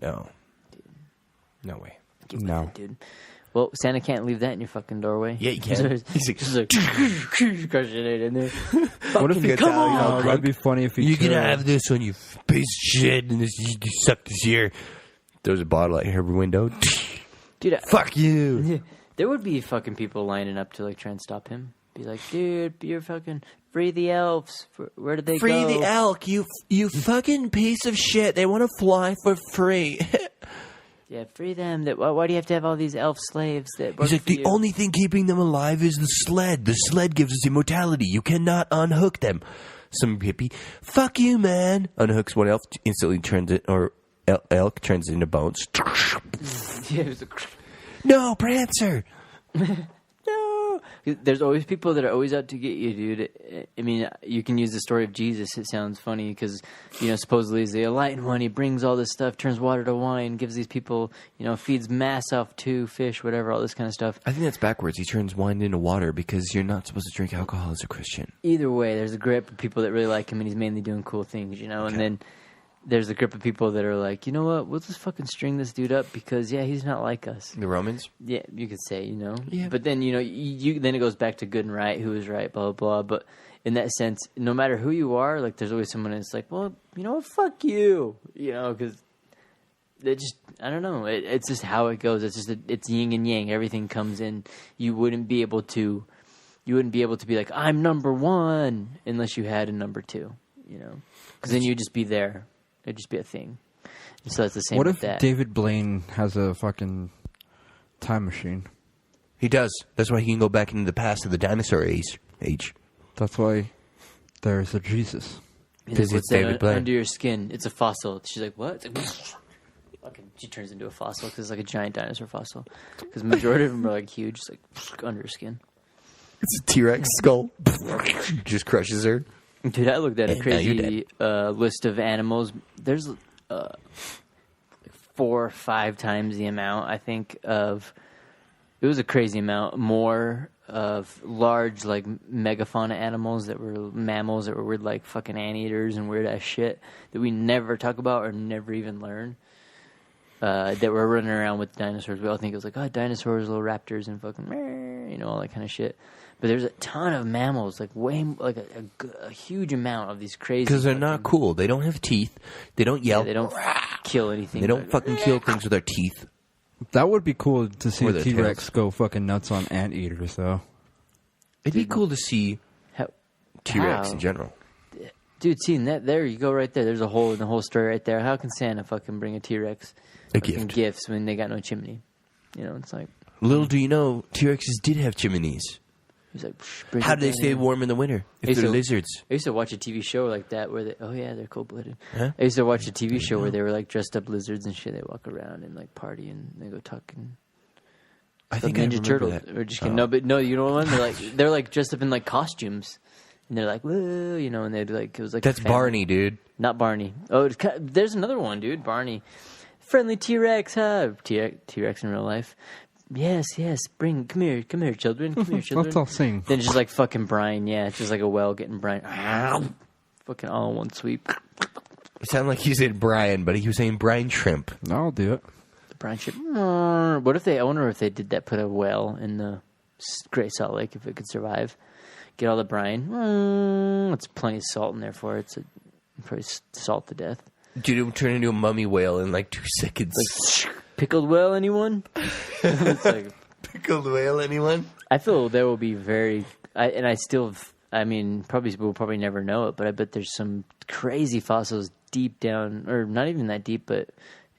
[SPEAKER 3] No. No way.
[SPEAKER 4] Get with
[SPEAKER 2] No.
[SPEAKER 4] it, dude. Well, Santa can't leave that in your fucking doorway.
[SPEAKER 3] Yeah, you can.
[SPEAKER 4] He's like, crushing it in there.
[SPEAKER 2] What if he
[SPEAKER 3] come on?
[SPEAKER 2] No, that'd be funny if he
[SPEAKER 3] You can
[SPEAKER 2] could.
[SPEAKER 3] have this one, you piece of shit, and this you suck this here. Throws a bottle at her window.
[SPEAKER 4] Dude,
[SPEAKER 3] Fuck you.
[SPEAKER 4] there would be fucking people lining up to like try and stop him. Be like, dude, you're fucking free the elves. Where did they
[SPEAKER 3] Free
[SPEAKER 4] go?
[SPEAKER 3] the elk, you fucking piece of shit. They want to fly for free.
[SPEAKER 4] Yeah, free them. Why do you have to have all these elf slaves that work
[SPEAKER 3] He's like,
[SPEAKER 4] for
[SPEAKER 3] the
[SPEAKER 4] you?
[SPEAKER 3] only thing keeping them alive is the sled. The sled gives us immortality. You cannot unhook them. Some hippie, fuck you, man. Unhooks one elf, instantly turns it, or elk turns it into bones.
[SPEAKER 4] Yeah, it was
[SPEAKER 3] No, Prancer.
[SPEAKER 4] no. There's always people that are always out to get you, dude. I mean, you can use the story of Jesus. It sounds funny because, supposedly he's the enlightened one. He brings all this stuff, turns water to wine, gives these people, feeds mass off to fish, whatever, all this kind of stuff.
[SPEAKER 3] I think that's backwards. He turns wine into water because you're not supposed to drink alcohol as a Christian.
[SPEAKER 4] Either way, there's a grip of people that really like him, and he's mainly doing cool things, and then there's a grip of people that are like, you know what, we'll just fucking string this dude up because, he's not like us.
[SPEAKER 3] The Romans?
[SPEAKER 4] Yeah, you could say,
[SPEAKER 3] Yeah.
[SPEAKER 4] But then, then it goes back to good and right, who is right, blah, blah, blah. But in that sense, no matter who you are, like, there's always someone that's like, well, you know what, fuck you. Because they just, I don't know. It's just how it goes. It's just, it's yin and yang. Everything comes in. You wouldn't be able to be like, I'm number one, unless you had a number two, Because then you'd just be there. It'd just be a thing. And so it's the same
[SPEAKER 2] What
[SPEAKER 4] with
[SPEAKER 2] if
[SPEAKER 4] that.
[SPEAKER 2] David Blaine has a fucking time machine?
[SPEAKER 3] He does. That's why he can go back into the past of the dinosaur age.
[SPEAKER 2] That's why there's a Jesus.
[SPEAKER 4] He's
[SPEAKER 3] 'Cause
[SPEAKER 4] like,
[SPEAKER 3] it's
[SPEAKER 4] "What's that
[SPEAKER 3] David Blaine."
[SPEAKER 4] under your skin?" It's a fossil. She's like, "What?" It's like, fucking, she turns into a fossil because it's like a giant dinosaur fossil. Because majority of them are like huge, it's like under her skin.
[SPEAKER 3] It's a T-Rex skull. Just crushes her.
[SPEAKER 4] Dude, I looked at a
[SPEAKER 3] Now
[SPEAKER 4] crazy list of animals. There's 4 or 5 times the amount, I think, of... It was a crazy amount. More of large, like, megafauna animals that were mammals that were weird, like, fucking anteaters and weird-ass shit that we never talk about or never even learn. That were running around with dinosaurs. We all think it was like, oh, dinosaurs, little raptors, and fucking, you know, all that kind of shit. But there's a ton of mammals, like like a huge amount of these crazy.
[SPEAKER 3] Because they're not cool. They don't have teeth. They don't yell.
[SPEAKER 4] Yeah, they don't kill anything.
[SPEAKER 3] They don't fucking kill things with their teeth.
[SPEAKER 2] That would be cool to see
[SPEAKER 3] Or
[SPEAKER 2] a
[SPEAKER 3] their
[SPEAKER 2] T-Rex
[SPEAKER 3] tails.
[SPEAKER 2] go fucking nuts on anteaters, though.
[SPEAKER 3] It'd be cool to see T-Rex
[SPEAKER 4] How?
[SPEAKER 3] in general.
[SPEAKER 4] Dude, seeing that, there you go right there. There's a hole in the whole story right there. How can Santa fucking bring a T-Rex fucking
[SPEAKER 3] gift.
[SPEAKER 4] gifts when they got no chimney? You know, it's like...
[SPEAKER 3] Little do you know, T-Rexes did have chimneys.
[SPEAKER 4] He's like, bring
[SPEAKER 3] How
[SPEAKER 4] it
[SPEAKER 3] do they
[SPEAKER 4] down
[SPEAKER 3] stay
[SPEAKER 4] here.
[SPEAKER 3] warm in the winter if
[SPEAKER 4] Hey,
[SPEAKER 3] they're
[SPEAKER 4] so-
[SPEAKER 3] lizards?
[SPEAKER 4] I used to watch a TV show like that where they... Oh, yeah, they're cold-blooded.
[SPEAKER 3] Huh?
[SPEAKER 4] I used to watch a TV show where they were, like, dressed up lizards and shit. They walk around and, like, party and they go talk and...
[SPEAKER 3] I
[SPEAKER 4] The
[SPEAKER 3] think I
[SPEAKER 4] Ninja
[SPEAKER 3] remember
[SPEAKER 4] Turtles.
[SPEAKER 3] that.
[SPEAKER 4] Or just kidding. No, but no, you know what? They're like dressed up in like costumes, and they're like, whoa, you know, and they'd like it was like
[SPEAKER 3] That's
[SPEAKER 4] a family.
[SPEAKER 3] Barney, dude.
[SPEAKER 4] Not Barney. Oh, there's another one, dude. Barney, friendly T-Rex, huh? T-Rex in real life. Yes, come here, children, come here, children.
[SPEAKER 2] Let's all sing.
[SPEAKER 4] Then it's just like fucking Brian, yeah, it's just like a well getting Brian, fucking all in one sweep.
[SPEAKER 3] It sounded like he said Brian, but he was saying Brian Shrimp.
[SPEAKER 2] I'll do it.
[SPEAKER 4] Brian shit. What if they own her? If they did that, put a well in the Great Salt Lake, if it could survive, get all the brine. It's plenty of salt in there for it. So probably salt to death.
[SPEAKER 3] Dude, it would turn into a mummy whale in like 2 seconds.
[SPEAKER 4] Like pickled well, anyone? It's like,
[SPEAKER 3] Pickled whale, anyone?
[SPEAKER 4] I feel there will be very. I mean, probably we'll probably never know it, but I bet there's some crazy fossils deep down, or not even that deep, but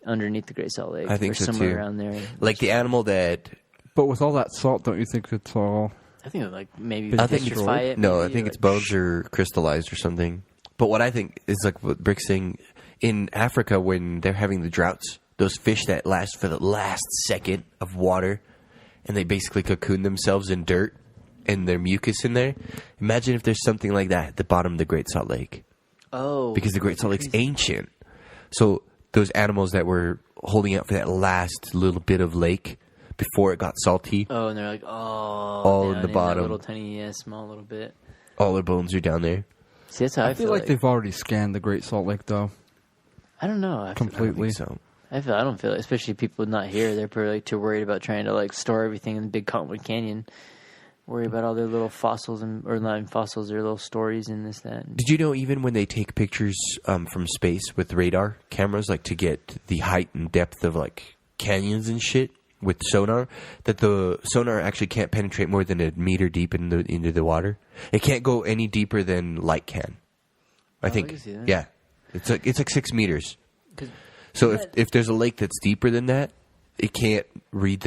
[SPEAKER 4] underneath the Great Salt Lake.
[SPEAKER 3] I think
[SPEAKER 4] or
[SPEAKER 3] so,
[SPEAKER 4] somewhere
[SPEAKER 3] too.
[SPEAKER 4] around there.
[SPEAKER 3] Like the animal that...
[SPEAKER 2] But with all that salt, don't you think it's all...
[SPEAKER 4] I think like maybe
[SPEAKER 2] I
[SPEAKER 3] think
[SPEAKER 4] vitrify it.
[SPEAKER 3] No, I
[SPEAKER 4] maybe,
[SPEAKER 3] think
[SPEAKER 4] or,
[SPEAKER 3] its bones are crystallized or something. But what I think is like what Brick's saying, in Africa when they're having the droughts, those fish that last for the last second of water, and they basically cocoon themselves in dirt and their mucus in there. Imagine if there's something like that at the bottom of the Great Salt Lake.
[SPEAKER 4] Oh,
[SPEAKER 3] Because the Great Salt Lake's ancient. So those animals that were holding out for that last little bit of lake before it got salty,
[SPEAKER 4] Oh, and they're like,
[SPEAKER 3] All in
[SPEAKER 4] down
[SPEAKER 3] the
[SPEAKER 4] that
[SPEAKER 3] bottom.
[SPEAKER 4] little tiny, small little bit.
[SPEAKER 3] all their bones are down there.
[SPEAKER 4] See, that's how
[SPEAKER 2] I feel like they've already scanned the Great Salt Lake, though.
[SPEAKER 4] I don't know.
[SPEAKER 3] I
[SPEAKER 2] Completely.
[SPEAKER 3] think so.
[SPEAKER 4] I don't feel, especially people not here. They're probably like too worried about trying to like store everything in the big Cottonwood Canyon. Worry about all their little fossils or not even fossils, their little stories and this that.
[SPEAKER 3] Did you know even when they take pictures from space with radar cameras, like to get the height and depth of like canyons and shit with sonar, that the sonar actually can't penetrate more than a meter deep into the water? It can't go any deeper than light can. I
[SPEAKER 4] I
[SPEAKER 3] think.
[SPEAKER 4] can see that.
[SPEAKER 3] Yeah, it's like 6 meters.
[SPEAKER 4] 'Cause-
[SPEAKER 3] So if there's a lake that's deeper than that, it can't read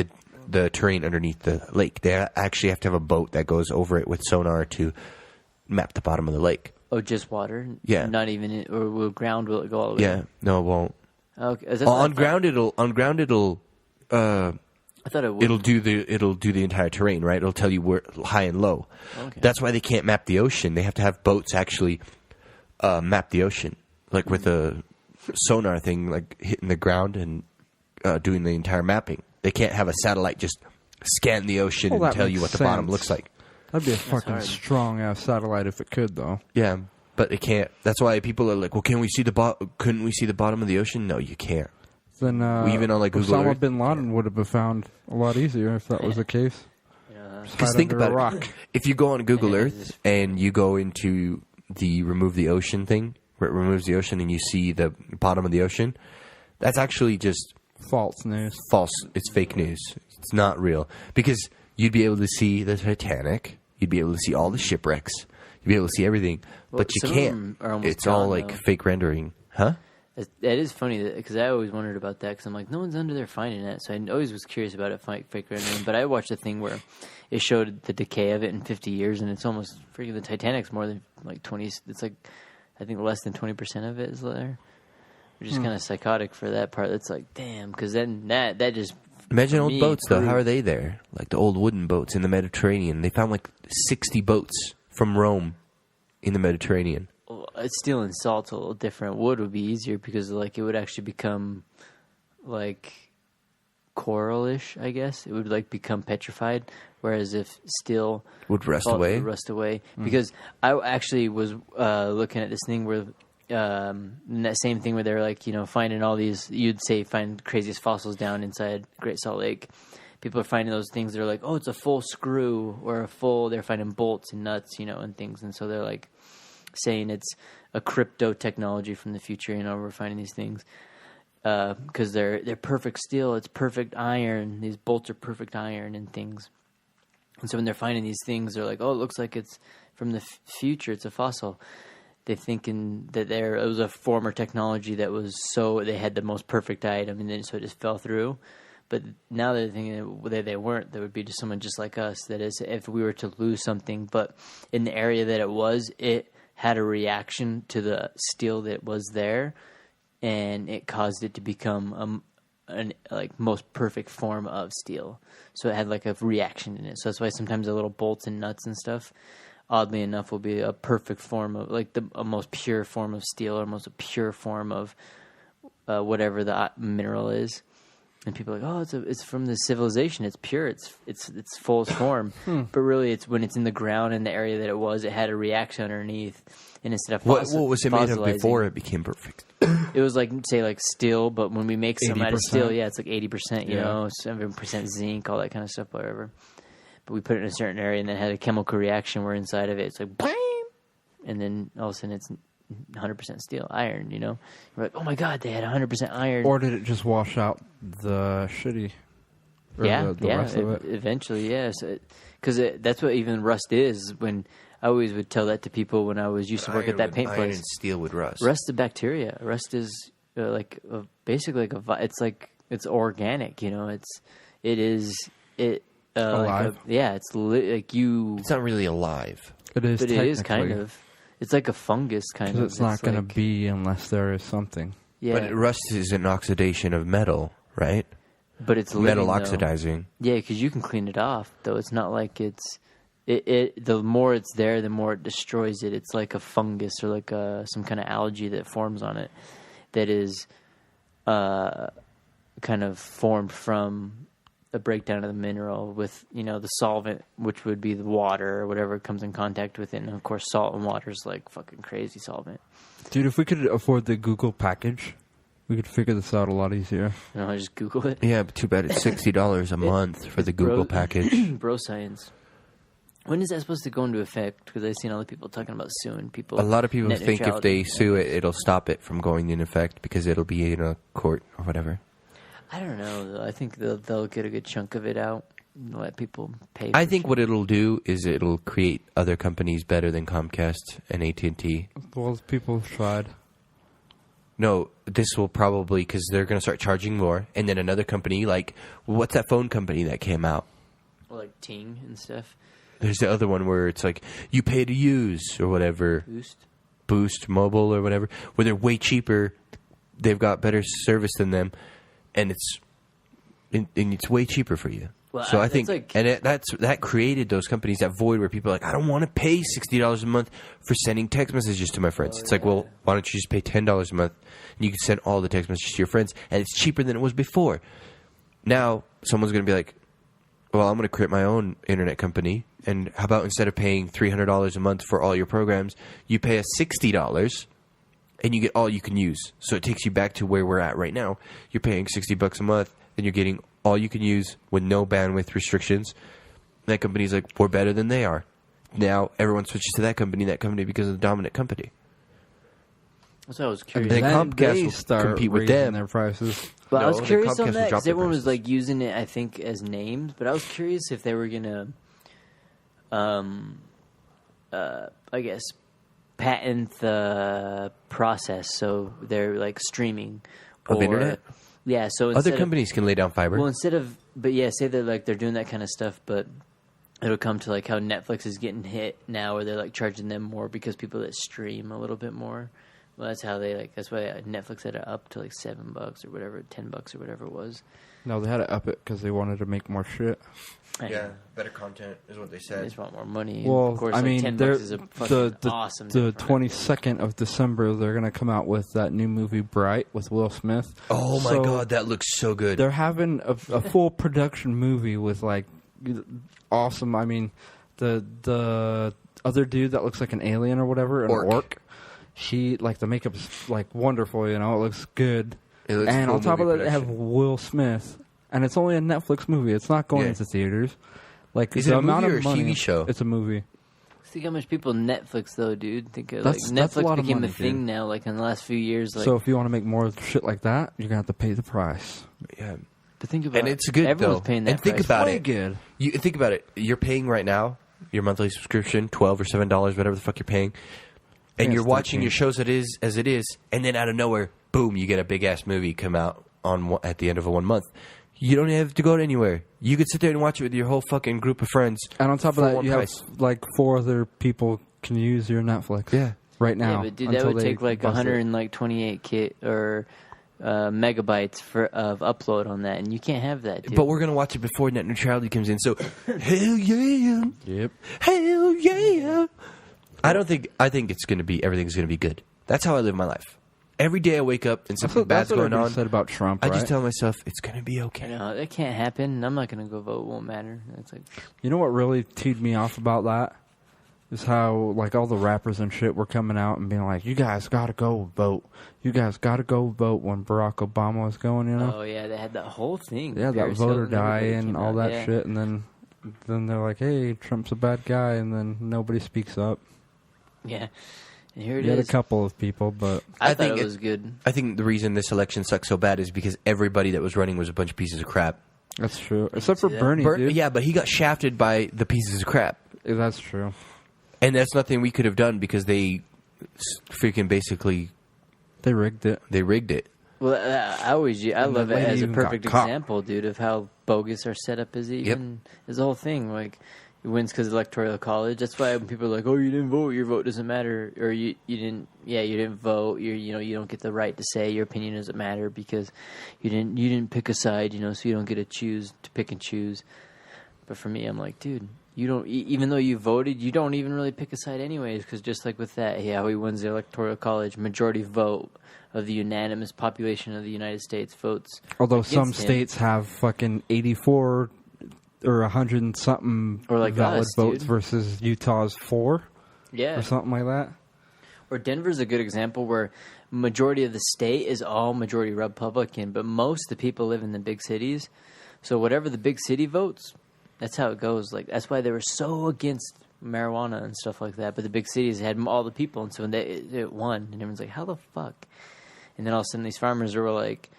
[SPEAKER 3] the terrain underneath the lake. They actually have to have a boat that goes over it with sonar to map the bottom of the lake.
[SPEAKER 4] Oh, just water?
[SPEAKER 3] Yeah.
[SPEAKER 4] Not even, or will ground, will it go all the way?
[SPEAKER 3] Yeah, no, it won't.
[SPEAKER 4] Okay. Is that-
[SPEAKER 3] On ground, it'll
[SPEAKER 4] I thought it would.
[SPEAKER 3] it'll do the entire terrain, right? It'll tell you where high and low.
[SPEAKER 4] Okay.
[SPEAKER 3] That's why they can't map the ocean. They have to have boats actually map the ocean, like with a sonar thing, like hitting the ground and doing the entire mapping. They can't have a satellite just scan the ocean
[SPEAKER 2] Well,
[SPEAKER 3] and
[SPEAKER 2] that
[SPEAKER 3] tell you
[SPEAKER 2] makes
[SPEAKER 3] what the bottom
[SPEAKER 2] sense.
[SPEAKER 3] looks like.
[SPEAKER 2] That'd be a fucking
[SPEAKER 4] hard.
[SPEAKER 2] strong-ass satellite if it could, though.
[SPEAKER 3] Yeah, but it can't. That's why people are like, "Well, can we see couldn't we see the bottom of the ocean?" No, you can't.
[SPEAKER 2] Then
[SPEAKER 3] Even on, like, Google
[SPEAKER 2] Osama
[SPEAKER 3] Earth?
[SPEAKER 2] bin Laden would have been found a lot easier if that was the case.
[SPEAKER 4] Yeah.
[SPEAKER 3] Because
[SPEAKER 2] Hide
[SPEAKER 3] think
[SPEAKER 2] under a
[SPEAKER 3] about it.
[SPEAKER 2] rock.
[SPEAKER 3] If you go on Google
[SPEAKER 4] Yeah,
[SPEAKER 3] Earth
[SPEAKER 4] just-
[SPEAKER 3] and you go into the remove the ocean thing, where it removes the ocean and you see the bottom of the ocean, that's actually just
[SPEAKER 2] False news.
[SPEAKER 3] false. It's fake news. It's not real. Because you'd be able to see the Titanic. You'd be able to see all the shipwrecks. You'd be able to see everything.
[SPEAKER 4] Well,
[SPEAKER 3] but you
[SPEAKER 4] some of
[SPEAKER 3] can't.
[SPEAKER 4] them are almost
[SPEAKER 3] It's all
[SPEAKER 4] gone,
[SPEAKER 3] like
[SPEAKER 4] though.
[SPEAKER 3] fake rendering. Huh?
[SPEAKER 4] That is funny because I always wondered about that because I'm like, no one's under there finding it. So I always was curious about it, fake rendering. But I watched a thing where it showed the decay of it in 50 years, and it's almost freaking the Titanic's more than like 20. It's like I think less than 20% of it is there, which is kind of psychotic for that part. It's like, damn, because then that just
[SPEAKER 3] Imagine
[SPEAKER 4] for
[SPEAKER 3] old
[SPEAKER 4] me,
[SPEAKER 3] boats, though. How
[SPEAKER 4] proves-
[SPEAKER 3] are they there? Like the old wooden boats in the Mediterranean. They found like 60 boats from Rome in the Mediterranean.
[SPEAKER 4] Well, it's steel and salt's a little different. Wood would be easier because like it would actually become like coralish, I guess. It would like become petrified. Whereas if steel
[SPEAKER 3] Would rust
[SPEAKER 4] would
[SPEAKER 3] away.
[SPEAKER 4] rust away. Because I actually was looking at this thing where that same thing where they're like, finding all these, you'd say find craziest fossils down inside Great Salt Lake. People are finding those things. They're like, oh, it's a full screw or they're finding bolts and nuts, and things. And so they're like saying it's a crypto technology from the future. We're finding these things because they're perfect steel. It's perfect iron. These bolts are perfect iron and things. And so when they're finding these things, they're like, oh, it looks like it's from the future. It's a fossil. They're thinking that it was a former technology that was they had the most perfect item, and then so it just fell through. But now they're thinking that they weren't. There would be just someone just like us. That is, if we were to lose something, but in the area that it had a reaction to the steel that was there, and it caused it to become an most perfect form of steel. So it had like a reaction in it. So that's why sometimes the little bolts and nuts and stuff, oddly enough, will be a perfect form of like a most pure form of steel or most pure form of whatever the mineral is. And people are like, oh, it's from the civilization. It's pure. It's full form. But really, it's when it's in the ground in the area that it had a reaction underneath. And instead of
[SPEAKER 3] What was it made of
[SPEAKER 4] fossilizing,
[SPEAKER 3] before it became perfect?
[SPEAKER 4] it was like steel, but when we make some out of
[SPEAKER 2] 80%.
[SPEAKER 4] steel, it's like 80%,
[SPEAKER 2] Yeah.
[SPEAKER 4] 7% zinc, all that kind of stuff, whatever. But we put it in a certain area, and then it had a chemical reaction where inside of it, it's like, bam! And then all of a sudden it's 100% steel, iron, We're like, oh my God, they had 100% iron.
[SPEAKER 2] Or did it just wash out the shitty? Or the rest of it?
[SPEAKER 4] Eventually, yes. Because that's what even rust is. When I always would tell that to people when I used to work at that paint
[SPEAKER 3] Iron
[SPEAKER 4] place.
[SPEAKER 3] and steel would rust.
[SPEAKER 4] Rust is bacteria. Rust is basically it's organic.
[SPEAKER 2] Alive?
[SPEAKER 4] It's like you.
[SPEAKER 3] It's not really alive.
[SPEAKER 2] It is.
[SPEAKER 4] But it is kind
[SPEAKER 2] technically,
[SPEAKER 4] of. It's like a fungus kind of.
[SPEAKER 2] because it's not going to
[SPEAKER 4] like-
[SPEAKER 2] be unless there is something.
[SPEAKER 4] Yeah,
[SPEAKER 3] But rust is an oxidation of metal, right?
[SPEAKER 4] but it's living,
[SPEAKER 3] Metal
[SPEAKER 4] though.
[SPEAKER 3] oxidizing.
[SPEAKER 4] Yeah, because you can clean it off. Though it's not like it's. The more it's there, the more it destroys it. It's like a fungus or like some kind of algae that forms on it, that is, kind of formed from a breakdown of the mineral with the solvent, which would be the water or whatever comes in contact with it. And of course, salt and water is like fucking crazy solvent.
[SPEAKER 2] Dude, if we could afford the Google package, we could figure this out a lot easier.
[SPEAKER 4] I just Google it.
[SPEAKER 3] Yeah, but too bad it's $60 a month for the Google package.
[SPEAKER 4] Bro science. When is that supposed to go into effect? Because I've seen other people talking about suing people.
[SPEAKER 3] A lot of people
[SPEAKER 4] net
[SPEAKER 3] think if
[SPEAKER 4] neutrality.
[SPEAKER 3] they sue it, it'll stop it from going in effect because it'll be in a court or whatever.
[SPEAKER 4] I don't know, though. I think they'll get a good chunk of it out and let people pay.
[SPEAKER 3] I think what it'll do is it'll create other companies better than Comcast and AT&T.
[SPEAKER 2] Well, people have tried.
[SPEAKER 3] No, this will probably, because they're going to start charging more. And then another company, like, what's that phone company that came out?
[SPEAKER 4] Like Ting and stuff.
[SPEAKER 3] There's the other one where it's like, you pay to use or whatever. Boost Mobile or whatever. Where they're way cheaper. They've got better service than them. And it's way cheaper for you.
[SPEAKER 4] Well,
[SPEAKER 3] so I think,
[SPEAKER 4] like,
[SPEAKER 3] that created those companies, that void where people are like, I don't want to pay $60 a month for sending text messages to my friends. It's like, well, why don't you just pay $10 a month and you can send all the text messages to your friends, and it's cheaper than it was before. Now someone's going to be like, well, I'm going to create my own internet company, and how about instead of paying $300 a month for all your programs, you pay us $60 and you get all you can use. So it takes you back to where we're at right now. You're paying $60 a month and you're getting all you can use with no bandwidth restrictions. That company's like, we're better than they are. Now everyone switches to that company because of the dominant company.
[SPEAKER 4] That's what I was
[SPEAKER 3] And
[SPEAKER 4] curious.
[SPEAKER 3] then
[SPEAKER 2] Then
[SPEAKER 3] Comcast
[SPEAKER 2] they
[SPEAKER 3] will
[SPEAKER 2] start
[SPEAKER 3] compete with
[SPEAKER 2] raising
[SPEAKER 3] them.
[SPEAKER 2] their prices.
[SPEAKER 4] But I
[SPEAKER 3] No,
[SPEAKER 4] was
[SPEAKER 3] then
[SPEAKER 4] curious
[SPEAKER 3] Comcast
[SPEAKER 4] on
[SPEAKER 3] will
[SPEAKER 4] that
[SPEAKER 3] drop
[SPEAKER 4] because
[SPEAKER 3] their
[SPEAKER 4] everyone was
[SPEAKER 3] prices.
[SPEAKER 4] like using it, I think, as names. But I was curious if they were gonna, I guess, patent the process so they're like streaming
[SPEAKER 3] Of internet?
[SPEAKER 4] Yeah. So
[SPEAKER 3] Other
[SPEAKER 4] instead
[SPEAKER 3] companies can lay down fiber.
[SPEAKER 4] Well, say they're doing that kind of stuff, but it'll come to like how Netflix is getting hit now, where they're like charging them more because people that stream a little bit more. Well, that's how they like. That's why Netflix had it up to like $7 or whatever, $10 or whatever it was.
[SPEAKER 2] No, they had to up it because they wanted to make more shit.
[SPEAKER 3] Yeah, better content is what they
[SPEAKER 4] They
[SPEAKER 3] said.
[SPEAKER 4] just want more money.
[SPEAKER 2] Well,
[SPEAKER 4] of course,
[SPEAKER 2] I
[SPEAKER 4] like
[SPEAKER 2] mean,
[SPEAKER 4] $10 is a fucking awesome.
[SPEAKER 2] the
[SPEAKER 4] difference.
[SPEAKER 2] 22nd of December, they're gonna come out with that new movie Bright with Will Smith.
[SPEAKER 3] Oh my
[SPEAKER 2] So
[SPEAKER 3] god, that looks so good.
[SPEAKER 2] They're having a full production movie with like awesome. I mean, the other dude that looks like an alien or whatever, an orc. He like the makeup's like wonderful. You know, it looks good.
[SPEAKER 3] It looks
[SPEAKER 2] And
[SPEAKER 3] full
[SPEAKER 2] on top of
[SPEAKER 3] movie
[SPEAKER 2] that, they have
[SPEAKER 3] production.
[SPEAKER 2] Will Smith, and it's only a Netflix movie. It's not going
[SPEAKER 3] Yeah.
[SPEAKER 2] into theaters. Like
[SPEAKER 3] Is
[SPEAKER 2] the
[SPEAKER 3] it a
[SPEAKER 2] amount
[SPEAKER 3] movie or
[SPEAKER 2] of
[SPEAKER 3] a
[SPEAKER 2] money,
[SPEAKER 3] TV show?
[SPEAKER 2] It's a movie.
[SPEAKER 4] Think how much people Netflix though, dude. Think of,
[SPEAKER 2] That's a
[SPEAKER 4] Netflix
[SPEAKER 2] lot of
[SPEAKER 4] became
[SPEAKER 2] money,
[SPEAKER 4] a thing
[SPEAKER 2] dude.
[SPEAKER 4] now. Like in the last few years, like.
[SPEAKER 2] So if you want to make more shit like that, you're gonna have to pay the price.
[SPEAKER 3] Yeah.
[SPEAKER 4] But think about
[SPEAKER 3] And it's good
[SPEAKER 4] everyone's
[SPEAKER 3] though.
[SPEAKER 4] paying that
[SPEAKER 3] And think
[SPEAKER 4] price.
[SPEAKER 3] about
[SPEAKER 2] Way
[SPEAKER 3] it.
[SPEAKER 2] good.
[SPEAKER 3] You think about it. You're paying right now your monthly subscription, $12 or $7, whatever the fuck you're paying, and
[SPEAKER 2] Yeah,
[SPEAKER 3] you're
[SPEAKER 2] it's
[SPEAKER 3] watching
[SPEAKER 2] 13.
[SPEAKER 3] your shows as it is, and then out of nowhere, boom, you get a big ass movie come out at the end of a 1 month. You don't have to go anywhere. You could sit there and watch it with your whole fucking group of friends.
[SPEAKER 2] And on top
[SPEAKER 3] for
[SPEAKER 2] of that,
[SPEAKER 3] one
[SPEAKER 2] you
[SPEAKER 3] price.
[SPEAKER 2] have like 4 other people can use your Netflix.
[SPEAKER 3] Yeah.
[SPEAKER 2] Right now.
[SPEAKER 4] Yeah, but dude, that
[SPEAKER 2] until
[SPEAKER 4] would
[SPEAKER 2] they
[SPEAKER 4] take like
[SPEAKER 2] bust it.
[SPEAKER 4] 128 or megabytes of upload on that, and you can't have that, dude.
[SPEAKER 3] But we're gonna watch it before net neutrality comes in. So hell yeah,
[SPEAKER 2] Yep.
[SPEAKER 3] hell yeah. I think it's gonna be everything's gonna be good. That's how I live my life. Every day I wake up and something bad's
[SPEAKER 2] what
[SPEAKER 3] going
[SPEAKER 2] everybody
[SPEAKER 3] on.
[SPEAKER 2] said about Trump,
[SPEAKER 3] I
[SPEAKER 2] right?
[SPEAKER 3] just tell myself it's gonna be
[SPEAKER 4] You
[SPEAKER 3] okay.
[SPEAKER 4] know, that can't happen. I'm not gonna go vote. It won't matter. It's like,
[SPEAKER 2] You know what really teed me off about that? Is how like all the rappers and shit were coming out and being like, "You guys gotta go vote. You guys gotta go vote." When Barack Obama was going, you know,
[SPEAKER 4] oh yeah, they had that whole thing.
[SPEAKER 2] yeah, that
[SPEAKER 4] Paris
[SPEAKER 2] vote or
[SPEAKER 4] Hilton,
[SPEAKER 2] die
[SPEAKER 4] everybody
[SPEAKER 2] and
[SPEAKER 4] came
[SPEAKER 2] all
[SPEAKER 4] out,
[SPEAKER 2] that
[SPEAKER 4] yeah.
[SPEAKER 2] shit, and then they're like, "Hey, Trump's a bad guy," and then nobody speaks up.
[SPEAKER 4] Yeah, and here it
[SPEAKER 2] You had a
[SPEAKER 4] is.
[SPEAKER 2] couple of people, but
[SPEAKER 4] I
[SPEAKER 3] I
[SPEAKER 4] thought
[SPEAKER 3] think
[SPEAKER 4] it was good.
[SPEAKER 3] I think the reason this election sucks so bad is because everybody that was running was a bunch of pieces of crap.
[SPEAKER 2] that's true. Except for
[SPEAKER 4] see that.
[SPEAKER 2] Bernie, dude.
[SPEAKER 3] Yeah, but he got shafted by the pieces of crap.
[SPEAKER 2] That's true.
[SPEAKER 3] And that's nothing we could have done because they freaking basically
[SPEAKER 2] They rigged it.
[SPEAKER 3] they rigged it.
[SPEAKER 4] Well, I love
[SPEAKER 2] the
[SPEAKER 4] it
[SPEAKER 2] lady
[SPEAKER 4] as a
[SPEAKER 2] even got
[SPEAKER 4] perfect
[SPEAKER 2] caught.
[SPEAKER 4] example, dude, of how bogus our setup is. Even is the whole thing like it wins because electoral college. That's why when people are like, "Oh, you didn't vote. Your vote doesn't matter," or you didn't vote. You don't get the right to say your opinion doesn't matter because you didn't pick a side. So you don't get to pick and choose. But for me, I'm like, dude. You don't, even though you voted, you don't even really pick a side anyways. Because just like with that, how he wins the electoral college, majority vote of the unanimous population of the United States votes.
[SPEAKER 2] Although
[SPEAKER 4] against
[SPEAKER 2] some
[SPEAKER 4] him.
[SPEAKER 2] states have fucking 84 or 100 and something
[SPEAKER 4] Or like
[SPEAKER 2] valid
[SPEAKER 4] us,
[SPEAKER 2] votes
[SPEAKER 4] dude.
[SPEAKER 2] versus Utah's 4
[SPEAKER 4] Yeah,
[SPEAKER 2] or something like that.
[SPEAKER 4] or Denver's a good example where majority of the state is all majority Republican, but most of the people live in the big cities. So whatever the big city votes, that's how it goes. Like that's why they were so against marijuana and stuff like that. But the big cities had all the people, and so when it won, and everyone's like, "How the fuck?" And then all of a sudden, these farmers were like,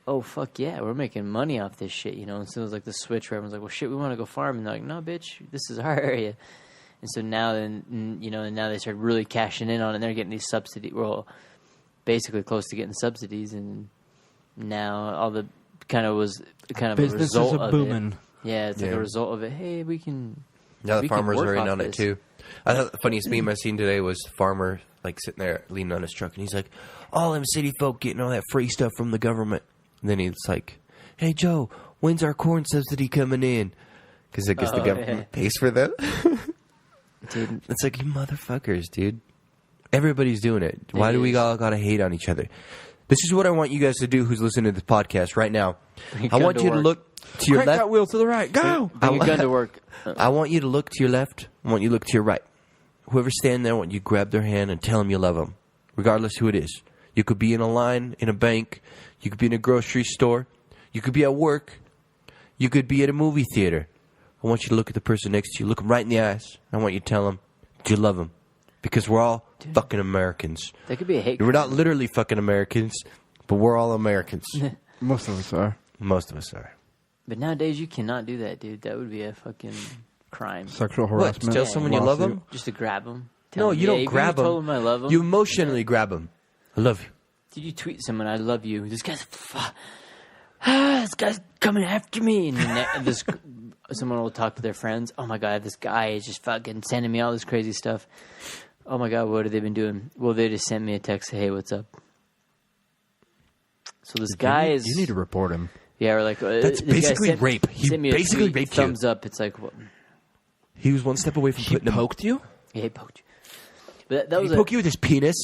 [SPEAKER 4] "Oh fuck yeah, we're making money off this shit," And so it was like the switch where everyone's like, "Well, shit, we want to go farm," and they're like, "No, bitch, this is our area." And so now, and now they started really cashing in on it. And they're getting these subsidies. Well, basically close to getting subsidies, and now all the kind of a
[SPEAKER 2] Businesses
[SPEAKER 4] result
[SPEAKER 2] are
[SPEAKER 4] of
[SPEAKER 2] booming.
[SPEAKER 4] it. Yeah, it's like
[SPEAKER 3] Yeah.
[SPEAKER 4] a result of it. Hey, we can.
[SPEAKER 3] Now the
[SPEAKER 4] we can
[SPEAKER 3] farmers
[SPEAKER 4] work
[SPEAKER 3] are in
[SPEAKER 4] off
[SPEAKER 3] on it
[SPEAKER 4] this.
[SPEAKER 3] too. I thought the funniest meme I seen today was the farmer like sitting there leaning on his truck, and he's like, "All them city folk getting all that free stuff from the government." And then he's like, "Hey Joe, when's our corn subsidy coming in?" Because I guess the
[SPEAKER 4] Oh,
[SPEAKER 3] government
[SPEAKER 4] yeah.
[SPEAKER 3] pays for them.
[SPEAKER 4] Dude,
[SPEAKER 3] It's like, you motherfuckers, dude. Everybody's doing it. Why do we
[SPEAKER 4] is.
[SPEAKER 3] all gotta hate on each other? This is what I want you guys to do who's listening to this podcast right now. I
[SPEAKER 4] Come
[SPEAKER 3] want
[SPEAKER 4] to
[SPEAKER 3] you to
[SPEAKER 4] work.
[SPEAKER 3] look to your
[SPEAKER 2] Crank
[SPEAKER 3] left.
[SPEAKER 2] that wheel to the right. Go!
[SPEAKER 4] bring a gun to work.
[SPEAKER 3] I want you to look to your left. I want you to look to your right. Whoever's standing there, I want you to grab their hand and tell them you love them, regardless who it is. You could be in a line in a bank. You could be in a grocery store. You could be at work. You could be at a movie theater. I want you to look at the person next to you. Look them right in the eyes. I want you to tell them that you love them. Because we're all fucking Americans.
[SPEAKER 4] That could be a hate.
[SPEAKER 3] We're not literally fucking Americans, but we're all Americans.
[SPEAKER 2] Most of us are.
[SPEAKER 3] Most of us are.
[SPEAKER 4] But nowadays you cannot do that, dude. That would be a fucking crime.
[SPEAKER 2] Sexual
[SPEAKER 3] What?
[SPEAKER 2] harassment.
[SPEAKER 3] Tell someone you love
[SPEAKER 2] lawsuit.
[SPEAKER 3] them?
[SPEAKER 4] Just to grab them.
[SPEAKER 3] No, you don't grab them.
[SPEAKER 4] Told them I love them.
[SPEAKER 3] You emotionally grab them. I love you.
[SPEAKER 4] Did you tweet someone, "I love you"? This guy's this guy's coming after me. And then someone will talk to their friends. Oh, my God, this guy is just fucking sending me all this crazy stuff. Oh, my God, what have they been doing? Well, they just sent me a text, hey, what's up? So this guy is...
[SPEAKER 2] You need to report him.
[SPEAKER 4] Yeah, or like...
[SPEAKER 3] That's basically rape. He basically raped you.
[SPEAKER 4] Thumbs up. It's like... What?
[SPEAKER 3] He was one step away from putting him...
[SPEAKER 2] He poked you?
[SPEAKER 4] Yeah, he poked you. But that was
[SPEAKER 3] he poked you with his penis?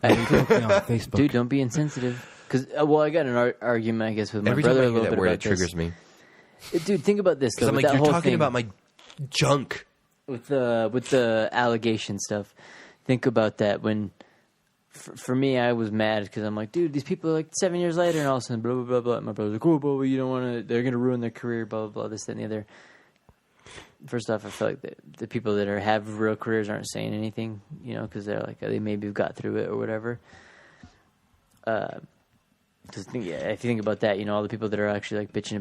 [SPEAKER 2] He poked me on Facebook.
[SPEAKER 4] Dude, don't be insensitive. Because, I got an argument, I guess, with my brother a little bit about this.
[SPEAKER 3] Every time I hear that word, it triggers me.
[SPEAKER 4] Dude, think about this, though.
[SPEAKER 3] I'm like, you're talking about my junk.
[SPEAKER 4] With the allegation stuff. Think about that when... For me, I was mad because I'm like, dude, these people are like 7 years later, and all of a sudden, blah, blah, blah, blah. My brother's like, oh, blah, you don't want to, they're going to ruin their career, blah, blah, blah, this, that, and the other. First off, I feel like the people that have real careers aren't saying anything, because they're like, they maybe have got through it or whatever. If you think about that, all the people that are actually like bitching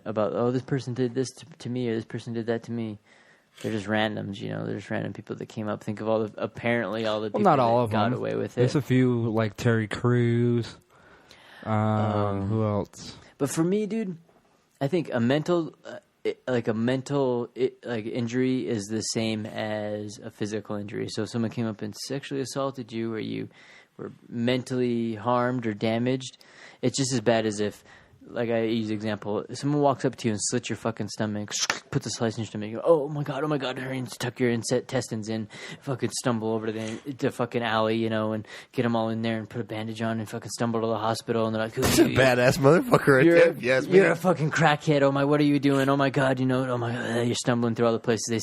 [SPEAKER 4] about, oh, this person did this to me, or this person did that to me. They're just randoms, They're just random people that came up. Think of all the people
[SPEAKER 2] not all
[SPEAKER 4] that
[SPEAKER 2] of
[SPEAKER 4] got
[SPEAKER 2] them.
[SPEAKER 4] away with it.
[SPEAKER 2] There's a few like Terry Crews. Who else?
[SPEAKER 4] But for me, dude, I think a mental injury is the same as a physical injury. So if someone came up and sexually assaulted you, or you were mentally harmed or damaged, it's just as bad as if, like I use the example, if someone walks up to you and slits your fucking stomach, puts a slice in your stomach, you go, oh my god, hurry and tuck your intestines in, fucking stumble over to the fucking alley, and get them all in there and put a bandage on and fucking stumble to the hospital, and they're like,
[SPEAKER 3] That's a badass motherfucker right there. Yes,
[SPEAKER 4] you're a fucking crackhead. Oh my, what are you doing? Oh my god, oh my god, you're stumbling through all the places. They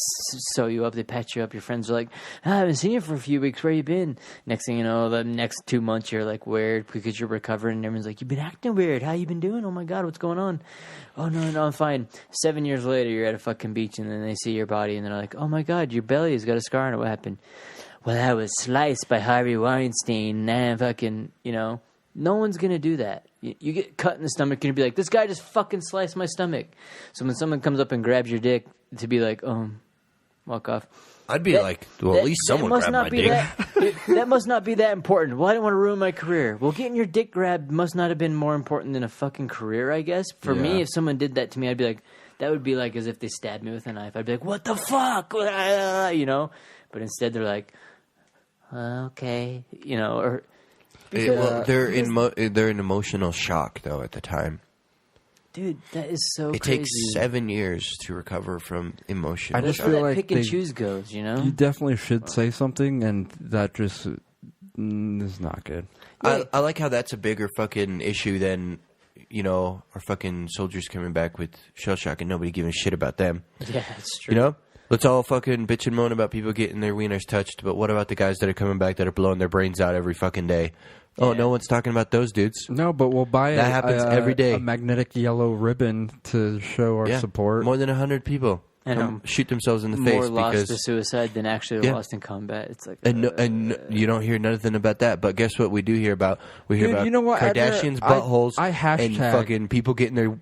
[SPEAKER 4] sew you up, they patch you up. Your friends are like, I haven't seen you for a few weeks. Where you been? Next thing you know, the next 2 months you're like weird because you're recovering, and everyone's like, you've been acting weird. How you been doing? Oh my god, what's going on? Oh no, I'm fine. 7 years later, you're at a fucking beach, and then they see your body, and they're like, oh my god, your belly has got a scar on it. What happened? Well, I was sliced by Harvey Weinstein. Nah, fucking, no one's gonna do that. You get cut in the stomach, you're gonna be like, this guy just fucking sliced my stomach. So when someone comes up and grabs your dick, to be like, walk off.
[SPEAKER 3] I'd be like, well, at least someone grabbed my dick.
[SPEAKER 4] That must not be that important. Well, I didn't want to ruin my career. Well, getting your dick grabbed must not have been more important than a fucking career, I guess. For me, if someone did that to me, I'd be like, that would be like as if they stabbed me with a knife. I'd be like, what the fuck? But instead they're like, okay, or...
[SPEAKER 3] they're in emotional shock, though, at the time.
[SPEAKER 4] Dude, that is so
[SPEAKER 3] It
[SPEAKER 4] crazy.
[SPEAKER 3] takes 7 years to recover from emotion.
[SPEAKER 2] I just
[SPEAKER 4] That's how
[SPEAKER 2] feel
[SPEAKER 4] that
[SPEAKER 2] like
[SPEAKER 4] pick and choose goes,
[SPEAKER 2] You definitely should say something, and that just is not good.
[SPEAKER 3] I like how that's a bigger fucking issue than, our fucking soldiers coming back with shell shock and nobody giving a shit about them.
[SPEAKER 4] Yeah, that's true.
[SPEAKER 3] Let's all fucking bitch and moan about people getting their wieners touched, but what about the guys that are coming back that are blowing their brains out every fucking day? Oh, no one's talking about those dudes.
[SPEAKER 2] No, but we'll buy
[SPEAKER 3] that happens every day.
[SPEAKER 2] A magnetic yellow ribbon to show our support.
[SPEAKER 3] More than 100 people shoot themselves in the face
[SPEAKER 4] more lost
[SPEAKER 3] because
[SPEAKER 4] to suicide than actually lost in combat. It's like
[SPEAKER 3] and you don't hear nothing about that. But guess what? We do hear about about Kardashians' buttholes and fucking people getting their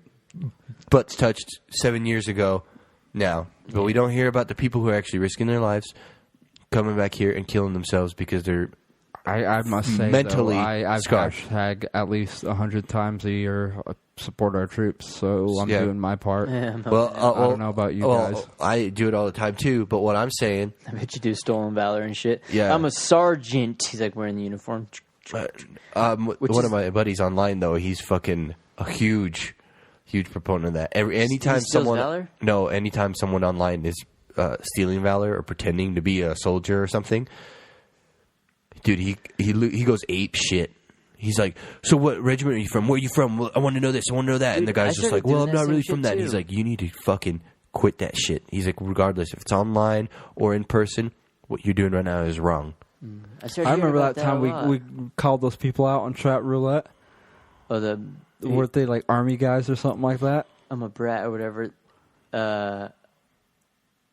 [SPEAKER 3] butts touched 7 years ago. Now, but we don't hear about the people who are actually risking their lives coming back here and killing themselves because they're.
[SPEAKER 2] I must say,
[SPEAKER 3] mentally
[SPEAKER 2] I've
[SPEAKER 3] scarred.
[SPEAKER 2] hashtag at least 100 times a year support our troops, so I'm doing my part.
[SPEAKER 4] Yeah,
[SPEAKER 2] I don't know about you guys.
[SPEAKER 3] I do it all the time too, but what I'm saying...
[SPEAKER 4] I bet you do stolen valor and shit.
[SPEAKER 3] Yeah.
[SPEAKER 4] I'm a sergeant. He's like wearing the uniform.
[SPEAKER 3] One of my buddies online, though, he's fucking a huge proponent of that. Anytime someone online is stealing valor or pretending to be a soldier or something... Dude, he goes ape shit. He's like, so what regiment are you from? Where are you from? Well, I want to know this. I want to know that.
[SPEAKER 4] Dude,
[SPEAKER 3] and the guy's just like, well, I'm not really from that. And he's like, you need to fucking quit that shit. He's like, regardless if it's online or in person, what you're doing right now is wrong.
[SPEAKER 2] I remember that time we called those people out on chat roulette.
[SPEAKER 4] Oh,
[SPEAKER 2] weren't they like army guys or something like that?
[SPEAKER 4] I'm a brat or whatever. I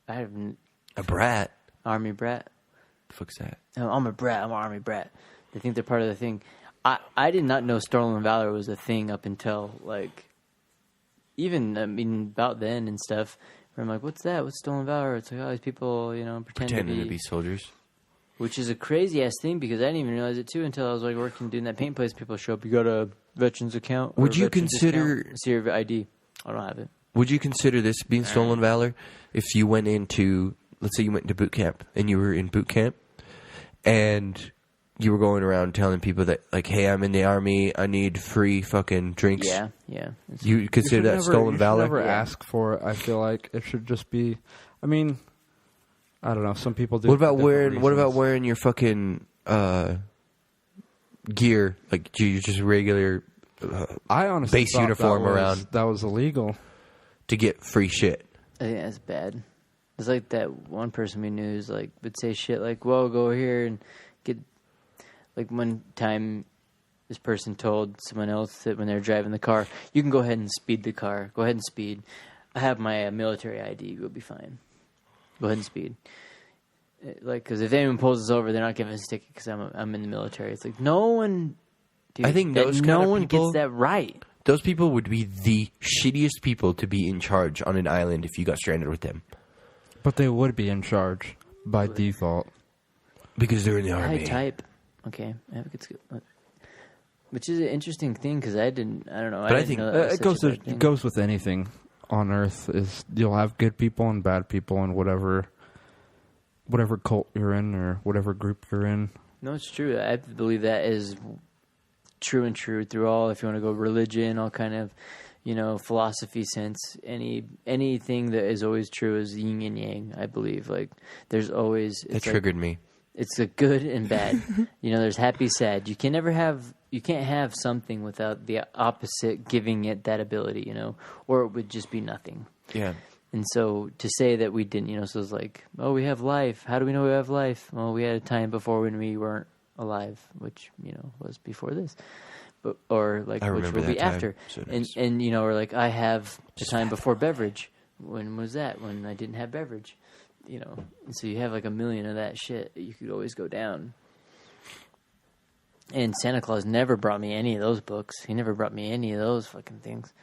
[SPEAKER 4] haven't.
[SPEAKER 3] A brat?
[SPEAKER 4] Army brat.
[SPEAKER 3] The fuck's that?
[SPEAKER 4] No, I'm a brat. I'm an army brat. They think they're part of the thing. I did not know stolen valor was a thing up until about then and stuff. Where I'm like, what's that? What's stolen valor? It's like, these people, pretending
[SPEAKER 3] to be soldiers.
[SPEAKER 4] Which is a crazy ass thing because I didn't even realize it too until I was like working doing that paint place. People show up. You gotta veterans account.
[SPEAKER 3] Would
[SPEAKER 4] or
[SPEAKER 3] you
[SPEAKER 4] veterans
[SPEAKER 3] consider-
[SPEAKER 4] discount. It's your ID? I don't have it.
[SPEAKER 3] Would you consider this being stolen valor if you went into, let's say you went into boot camp and you were in boot camp and you were going around telling people that, like, hey, I'm in the army, I need free fucking drinks.
[SPEAKER 4] Yeah.
[SPEAKER 3] You consider that stolen valor?
[SPEAKER 2] You should never ask for it. I feel like it should just be. I mean, I don't know. Some people do.
[SPEAKER 3] What about
[SPEAKER 2] wearing?
[SPEAKER 3] wearing your fucking gear, like you just regular
[SPEAKER 2] I honestly
[SPEAKER 3] base
[SPEAKER 2] thought
[SPEAKER 3] uniform around
[SPEAKER 2] that was illegal
[SPEAKER 3] to get free shit?
[SPEAKER 4] I think that's bad. It's like that one person we knew who's like would say shit like, "Well, go here and get." Like one time, this person told someone else that when they're driving the car, "You can go ahead and speed the car. Go ahead and speed. I have my military ID. You'll be fine. Go ahead and speed." Like, because if anyone pulls us over, they're not giving us a ticket because I'm in the military. It's like no one. Dude,
[SPEAKER 3] I think those
[SPEAKER 4] no
[SPEAKER 3] kind of
[SPEAKER 4] one
[SPEAKER 3] people,
[SPEAKER 4] gets that right.
[SPEAKER 3] Those people would be the shittiest people to be in charge on an island if you got stranded with them.
[SPEAKER 2] but they would be in charge by default.
[SPEAKER 3] Because they're in the
[SPEAKER 4] I
[SPEAKER 3] army.
[SPEAKER 4] type. Okay, advocates. Which is an interesting thing because I don't know.
[SPEAKER 3] But I
[SPEAKER 4] didn't
[SPEAKER 3] think
[SPEAKER 4] know that was such a bad thing.
[SPEAKER 2] It goes with anything on Earth. Is you'll have good people and bad people and whatever cult you're in or whatever group you're in.
[SPEAKER 4] No, it's true. I believe that is true and true through all. If you want to go religion, all kind of, philosophy sense. Anything that is always true is yin and yang. I believe there's always
[SPEAKER 3] That triggered me.
[SPEAKER 4] It's a good and bad. There's happy, sad. You can't have something without the opposite giving it that ability. Or it would just be nothing.
[SPEAKER 3] Yeah.
[SPEAKER 4] And so to say that we didn't, so it's like, oh, we have life. How do we know we have life? Well, we had a time before when we weren't alive, which, was before this. But, or like,
[SPEAKER 3] I
[SPEAKER 4] which
[SPEAKER 3] remember
[SPEAKER 4] would be
[SPEAKER 3] that time.
[SPEAKER 4] after.
[SPEAKER 3] So nice.
[SPEAKER 4] And, or like, I have the time before beverage. When was that? When I didn't have beverage. And so you have like a million of that shit. You could always go down. And Santa Claus never brought me any of those books. He never brought me any of those fucking things.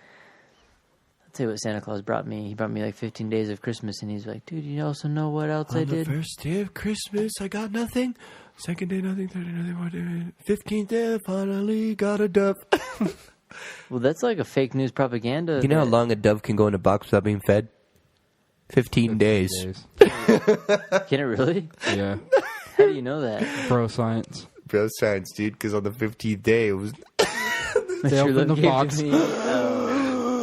[SPEAKER 4] Tell you what Santa Claus brought me. He brought me like 15 days of Christmas, and he's like, dude, you also know what else I did?
[SPEAKER 3] On the first day of Christmas, I got nothing. Second day, nothing. Third day, nothing. 15th day, finally got a dove.
[SPEAKER 4] Well, that's like a fake news propaganda.
[SPEAKER 3] You know how long a dove can go in a box without being fed? 15 days.
[SPEAKER 4] Can it really?
[SPEAKER 2] Yeah.
[SPEAKER 4] How do you know that?
[SPEAKER 2] Bro science.
[SPEAKER 3] Bro science, dude, because on the 15th day, it was...
[SPEAKER 2] They opened the box.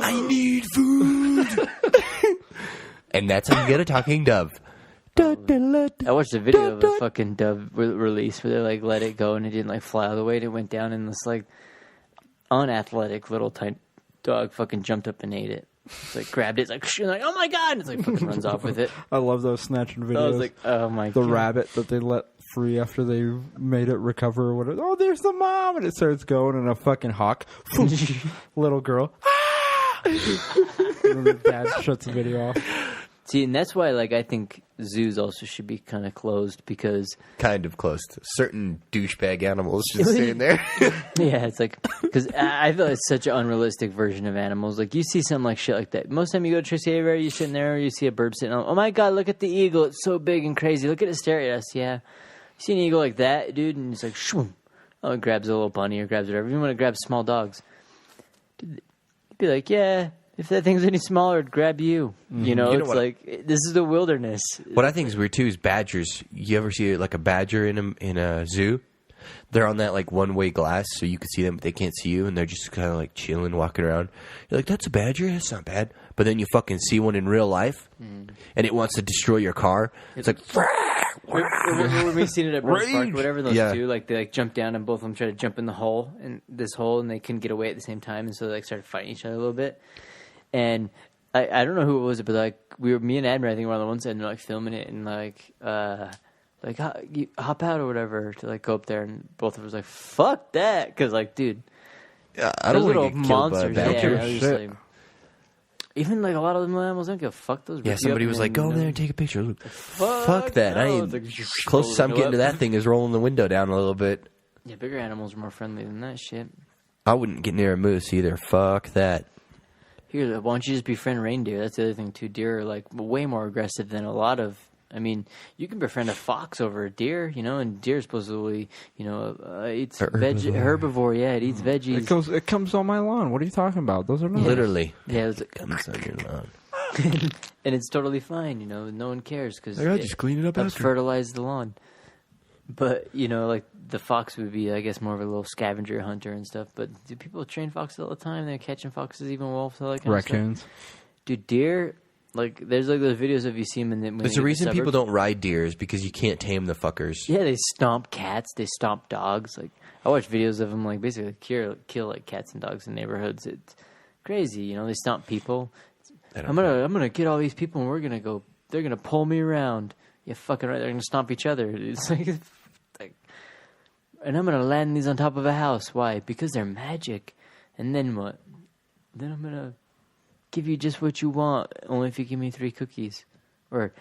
[SPEAKER 3] I need food. And that's how you get a talking dove.
[SPEAKER 4] I watched a video of a fucking dove release where they like let it go and it didn't like fly all the way. It went down and this like unathletic little tiny dog fucking jumped up and ate it. It's like grabbed it. It's like, oh my god! And it's like fucking runs off with it.
[SPEAKER 2] I love those snatching videos.
[SPEAKER 4] I was like, oh my god.
[SPEAKER 2] The rabbit that they let free after they made it recover or whatever. Oh, there's the mom, and it starts going, and a fucking hawk, little girl. And the dad shuts the video off.
[SPEAKER 4] See, and that's why, like, I think zoos also should be kind of closed because...
[SPEAKER 3] Kind of closed. Certain douchebag animals should stay in there.
[SPEAKER 4] Yeah, it's like... Because I feel like it's such an unrealistic version of animals. Like, you see something like shit like that. Most time you go to Tracy Aviary, you're sitting there, you see a bird sitting on... Oh, my God, look at the eagle. It's so big and crazy. Look at it stare at us. Yeah. You see an eagle like that, dude, and it's like, shoom. Oh, it grabs a little bunny or grabs whatever. Even when it grabs small dogs. Dude, you'd be like, yeah... If that thing's any smaller, it'd grab you. You know, it's like, this is the wilderness.
[SPEAKER 3] What I think is weird, too, is badgers. You ever see, like, a badger in a zoo? They're on that, like, one-way glass, so you can see them, but they can't see you, and they're just kind of, like, chilling, walking around. You're like, that's a badger? That's not bad. But then you fucking see one in real life, and it wants to destroy your car. It's like...
[SPEAKER 4] Remember when we seen it at Rose Park, whatever those
[SPEAKER 3] Yeah.
[SPEAKER 4] two, like they like jump down and both of them try to jump in the hole, and they couldn't get away at the same time, and so they like started fighting each other a little bit. And I don't know who it was, but like me and Admiral, I think, were on the one side and they're like filming it and like hop out or whatever to like go up there, and both of us like fuck that because like dude,
[SPEAKER 3] I don't
[SPEAKER 4] those little
[SPEAKER 3] want to get killed by a
[SPEAKER 4] monsters.
[SPEAKER 3] badger.
[SPEAKER 4] I was just like, even like a lot of them animals don't give a fuck those.
[SPEAKER 3] Yeah, somebody was like, go over there and take a picture. Look, fuck that.
[SPEAKER 4] no.
[SPEAKER 3] I
[SPEAKER 4] It's
[SPEAKER 3] ain't...
[SPEAKER 4] like,
[SPEAKER 3] Closest I'm getting to that thing is rolling the window down a little bit.
[SPEAKER 4] Yeah, bigger animals are more friendly than that shit.
[SPEAKER 3] I wouldn't get near a moose either. Fuck that.
[SPEAKER 4] Here, why don't you just befriend reindeer? That's the other thing too. Deer are like way more aggressive than a lot of I mean, you can befriend a fox over a deer, you know, and deer supposedly, you know, eats herbivore. Yeah, it eats veggies.
[SPEAKER 2] It comes on my lawn. What are you talking about? Those are not
[SPEAKER 3] Literally.
[SPEAKER 4] Yeah, it's like,
[SPEAKER 3] Comes on your lawn.
[SPEAKER 4] and it's totally fine, you know. No one cares because
[SPEAKER 3] just clean it up
[SPEAKER 4] helps
[SPEAKER 3] after.
[SPEAKER 4] fertilize the lawn. But you know, like the fox would be, I guess, more of a little scavenger hunter and stuff. But do people train foxes all the time? They're catching foxes, even wolves, all that kind
[SPEAKER 2] raccoons.
[SPEAKER 4] of stuff. Dude, deer. Like, there's like those videos of you see them in the.
[SPEAKER 3] There's a reason people don't ride deer is because you can't tame the fuckers.
[SPEAKER 4] Yeah, they stomp cats. They stomp dogs. Like, I watch videos of them, like basically kill like cats and dogs in neighborhoods. It's crazy, you know. They stomp people. I'm gonna get all these people, and we're gonna go. They're gonna pull me around. Yeah, fucking right. They're gonna stomp each other. It's like, and I'm gonna land these on top of a house. Why? Because they're magic. And then what? Then I'm gonna give you just what you want, only if you give me 3 cookies. Or,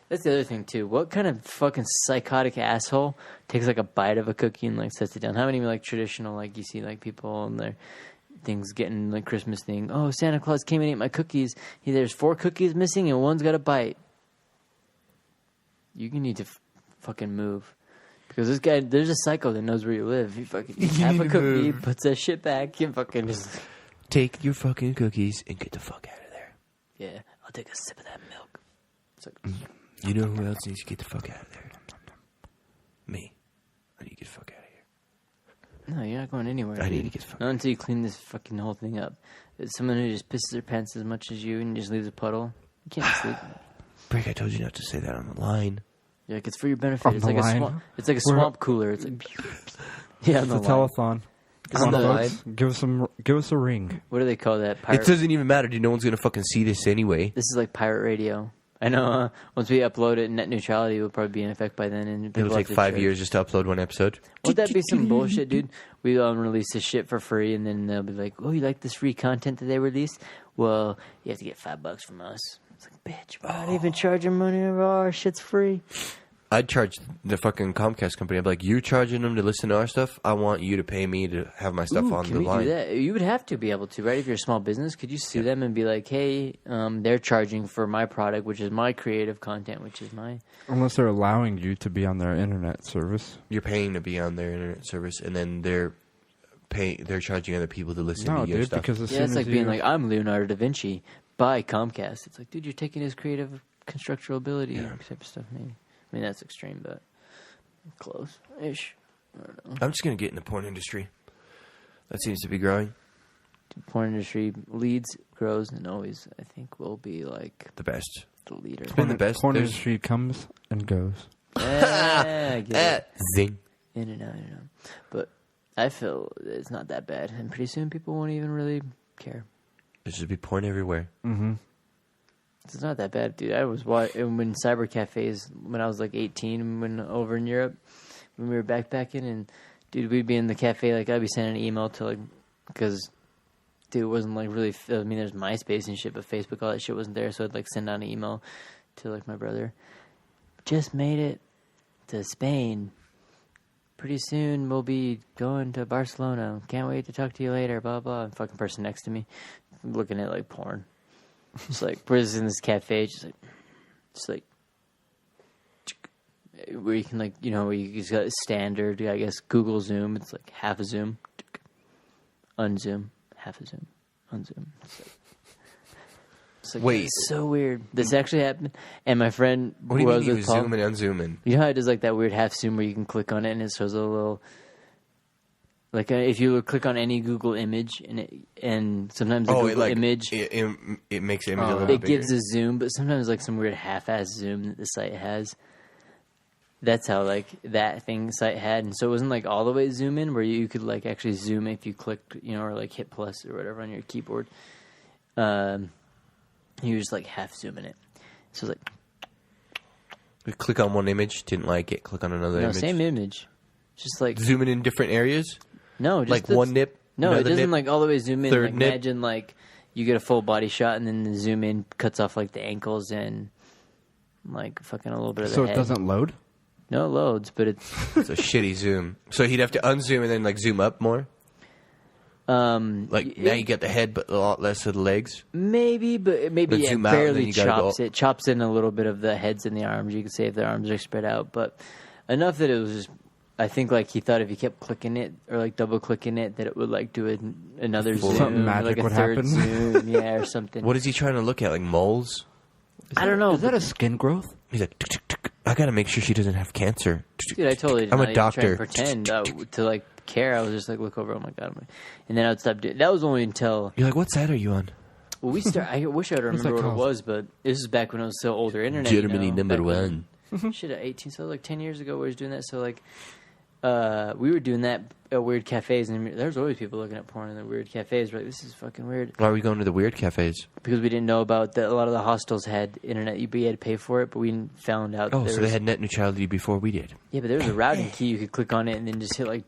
[SPEAKER 4] that's the other thing too. What kind of fucking psychotic asshole takes like a bite of a cookie and like sets it down? How many like traditional, like you see like people and their things getting like Christmas thing? Oh, Santa Claus came and ate my cookies. There's 4 cookies missing and one's got a bite. You need to fucking move. Because this guy, there's a psycho that knows where you live. He fucking have a cookie, puts that shit back, and fucking just...
[SPEAKER 3] Take your fucking cookies and get the fuck out of there.
[SPEAKER 4] Yeah, I'll take a sip of that milk. It's like...
[SPEAKER 3] You know who else needs to get the fuck out of there? Me. I need to get the fuck out of here.
[SPEAKER 4] No, you're not going anywhere.
[SPEAKER 3] I need to get the fuck
[SPEAKER 4] Not until you clean this fucking whole thing up. It's someone who just pisses their pants as much as you and just leaves a puddle. You can't sleep.
[SPEAKER 3] Break, I told you not to say that on the line.
[SPEAKER 4] Yeah, it's for your benefit.
[SPEAKER 2] On
[SPEAKER 4] It's
[SPEAKER 2] the
[SPEAKER 4] like
[SPEAKER 2] line?
[SPEAKER 4] a swamp. It's like a swamp cooler. It's like... Yeah, on
[SPEAKER 2] It's
[SPEAKER 4] the
[SPEAKER 2] a
[SPEAKER 4] line.
[SPEAKER 2] telethon.
[SPEAKER 4] It's on the line.
[SPEAKER 2] Give us a ring.
[SPEAKER 4] What do they call that? Pirate...
[SPEAKER 3] It doesn't even matter, dude. No one's gonna fucking see this anyway.
[SPEAKER 4] This is like pirate radio. I know. Once we upload it, net neutrality will probably be in effect by then. And
[SPEAKER 3] It'll take 5 years just to upload one episode.
[SPEAKER 4] Would that be some bullshit, dude? We release this shit for free, and then they'll be like, "Oh, you like this free content that they released? Well, you have to get $5 from us." It's like, bitch, we're not even charging money. Our shit's free.
[SPEAKER 3] I'd charge the fucking Comcast company. I'd be like, "You charging them to listen to our stuff? I want you to pay me to have my stuff on
[SPEAKER 4] Can
[SPEAKER 3] the
[SPEAKER 4] we
[SPEAKER 3] line."
[SPEAKER 4] do that? You would have to be able to, right? If you're a small business, could you sue them and be like, "Hey, they're charging for my product, which is my creative content, which is my..."
[SPEAKER 2] Unless they're allowing you to be on their internet service.
[SPEAKER 3] You're paying to be on their internet service, and then they're charging other people to listen
[SPEAKER 2] No,
[SPEAKER 3] to your
[SPEAKER 2] dude,
[SPEAKER 3] stuff.
[SPEAKER 2] because as
[SPEAKER 4] Yeah,
[SPEAKER 2] soon
[SPEAKER 4] it's
[SPEAKER 2] as
[SPEAKER 4] like being
[SPEAKER 2] you-
[SPEAKER 4] like, "I'm Leonardo da Vinci by Comcast." It's like, dude, you're taking his creative constructural ability type of stuff. Maybe. I mean, that's extreme, but close-ish. I don't know.
[SPEAKER 3] I'm just gonna get in the porn industry. That seems to be growing.
[SPEAKER 4] The porn industry leads, grows, and always, I think, will be like
[SPEAKER 3] The best.
[SPEAKER 4] the leader.
[SPEAKER 3] been the best.
[SPEAKER 2] Porn
[SPEAKER 3] There's-
[SPEAKER 2] industry comes and goes.
[SPEAKER 4] Yeah, I get it.
[SPEAKER 3] Zing.
[SPEAKER 4] In and out. But I feel it's not that bad, and pretty soon people won't even really care.
[SPEAKER 3] There should be porn everywhere.
[SPEAKER 2] Mm-hmm.
[SPEAKER 4] It's not that bad, dude. I was when cyber cafes when I was like 18, when over in Europe, when we were backpacking, and dude, we'd be in the cafe. Like I'd be sending an email to like, because dude, it wasn't like really. I mean, there's MySpace and shit, but Facebook, all that shit wasn't there. So I'd like send out an email to like my brother. Just made it to Spain. Pretty soon we'll be going to Barcelona. Can't wait to talk to you later. Blah blah. And fucking person next to me, looking at like porn. It's like we're just in this cafe, just like where you can like where you just got a standard, I guess Google Zoom. It's like half a zoom, unzoom, half a zoom, unzoom. It's like
[SPEAKER 3] Wait.
[SPEAKER 4] it's so weird. This actually happened, and my friend
[SPEAKER 3] What do you
[SPEAKER 4] who I
[SPEAKER 3] mean
[SPEAKER 4] was
[SPEAKER 3] you
[SPEAKER 4] with, Paul,
[SPEAKER 3] zoom and unzoom in?
[SPEAKER 4] you know how it does like that weird half zoom where you can click on it and it shows a little. Like if you click on any Google image and sometimes the Google image
[SPEAKER 3] it makes the image a little
[SPEAKER 4] it
[SPEAKER 3] bigger.
[SPEAKER 4] gives a zoom, but sometimes like some weird half-ass zoom that the site has. That's how like that thing site had, and so it wasn't like all the way zoom in where you could like actually zoom if you clicked, or like hit plus or whatever on your keyboard. You were just like half zooming it, so it's like
[SPEAKER 3] Click on one image, didn't like it. Click on another
[SPEAKER 4] no
[SPEAKER 3] image.
[SPEAKER 4] same image, just like
[SPEAKER 3] Zooming in different areas.
[SPEAKER 4] no, just
[SPEAKER 3] Like one nip.
[SPEAKER 4] No, it
[SPEAKER 3] another
[SPEAKER 4] doesn't
[SPEAKER 3] nip.
[SPEAKER 4] like all the way zoom in.
[SPEAKER 3] third
[SPEAKER 4] Like,
[SPEAKER 3] nip.
[SPEAKER 4] imagine like you get a full body shot and then the zoom in cuts off like the ankles and like fucking a little bit of the
[SPEAKER 2] So
[SPEAKER 4] head.
[SPEAKER 2] it doesn't load?
[SPEAKER 4] No, it loads, but it's
[SPEAKER 3] It's a shitty zoom. So he'd have to unzoom and then like zoom up more. Like now you get the head, but a lot less of the legs.
[SPEAKER 4] Maybe, but maybe
[SPEAKER 3] But
[SPEAKER 4] it
[SPEAKER 3] zoom out, and then
[SPEAKER 4] barely
[SPEAKER 3] you gotta
[SPEAKER 4] chops
[SPEAKER 3] go-
[SPEAKER 4] it. Chops in a little bit of the heads and the arms. You could say if the arms are spread out, but enough that it was just. I think like he thought if he kept clicking it or like double clicking it, that it would like do another zoom,
[SPEAKER 2] Something
[SPEAKER 4] or,
[SPEAKER 2] magic
[SPEAKER 4] like a
[SPEAKER 2] would
[SPEAKER 4] third
[SPEAKER 2] happen.
[SPEAKER 4] zoom, yeah, or something.
[SPEAKER 3] What is he trying to look at? Like moles?
[SPEAKER 4] I don't know.
[SPEAKER 2] Is that a skin growth?
[SPEAKER 3] He's like, "Tuk, tuk, tuk. I gotta make sure she doesn't have cancer.
[SPEAKER 4] Dude, I totally did
[SPEAKER 3] I'm
[SPEAKER 4] not
[SPEAKER 3] a
[SPEAKER 4] even try
[SPEAKER 3] doctor.
[SPEAKER 4] and pretend to like care. I was just like look over. Oh my god! And then I'd stop doing. That was only until
[SPEAKER 3] You're like, what side are you on?
[SPEAKER 4] well, we start. I wish I would remember
[SPEAKER 2] that
[SPEAKER 4] what it
[SPEAKER 2] called?
[SPEAKER 4] was, but this is back when it was still older internet.
[SPEAKER 3] Germany number
[SPEAKER 4] back when-
[SPEAKER 3] one.
[SPEAKER 4] Shit, at 18, so like 10 years ago, we was doing that. So like, we were doing that at weird cafes, and there's always people looking at porn in the weird cafes. We're like, this is fucking weird
[SPEAKER 3] Why are we going to the weird cafes?
[SPEAKER 4] because we didn't know about that. A lot of the hostels had internet. You had to pay for it, but we found out.
[SPEAKER 3] Oh,
[SPEAKER 4] there
[SPEAKER 3] so
[SPEAKER 4] was,
[SPEAKER 3] they had net neutrality before we did.
[SPEAKER 4] yeah, but there was a routing key. You could click on it and then just hit like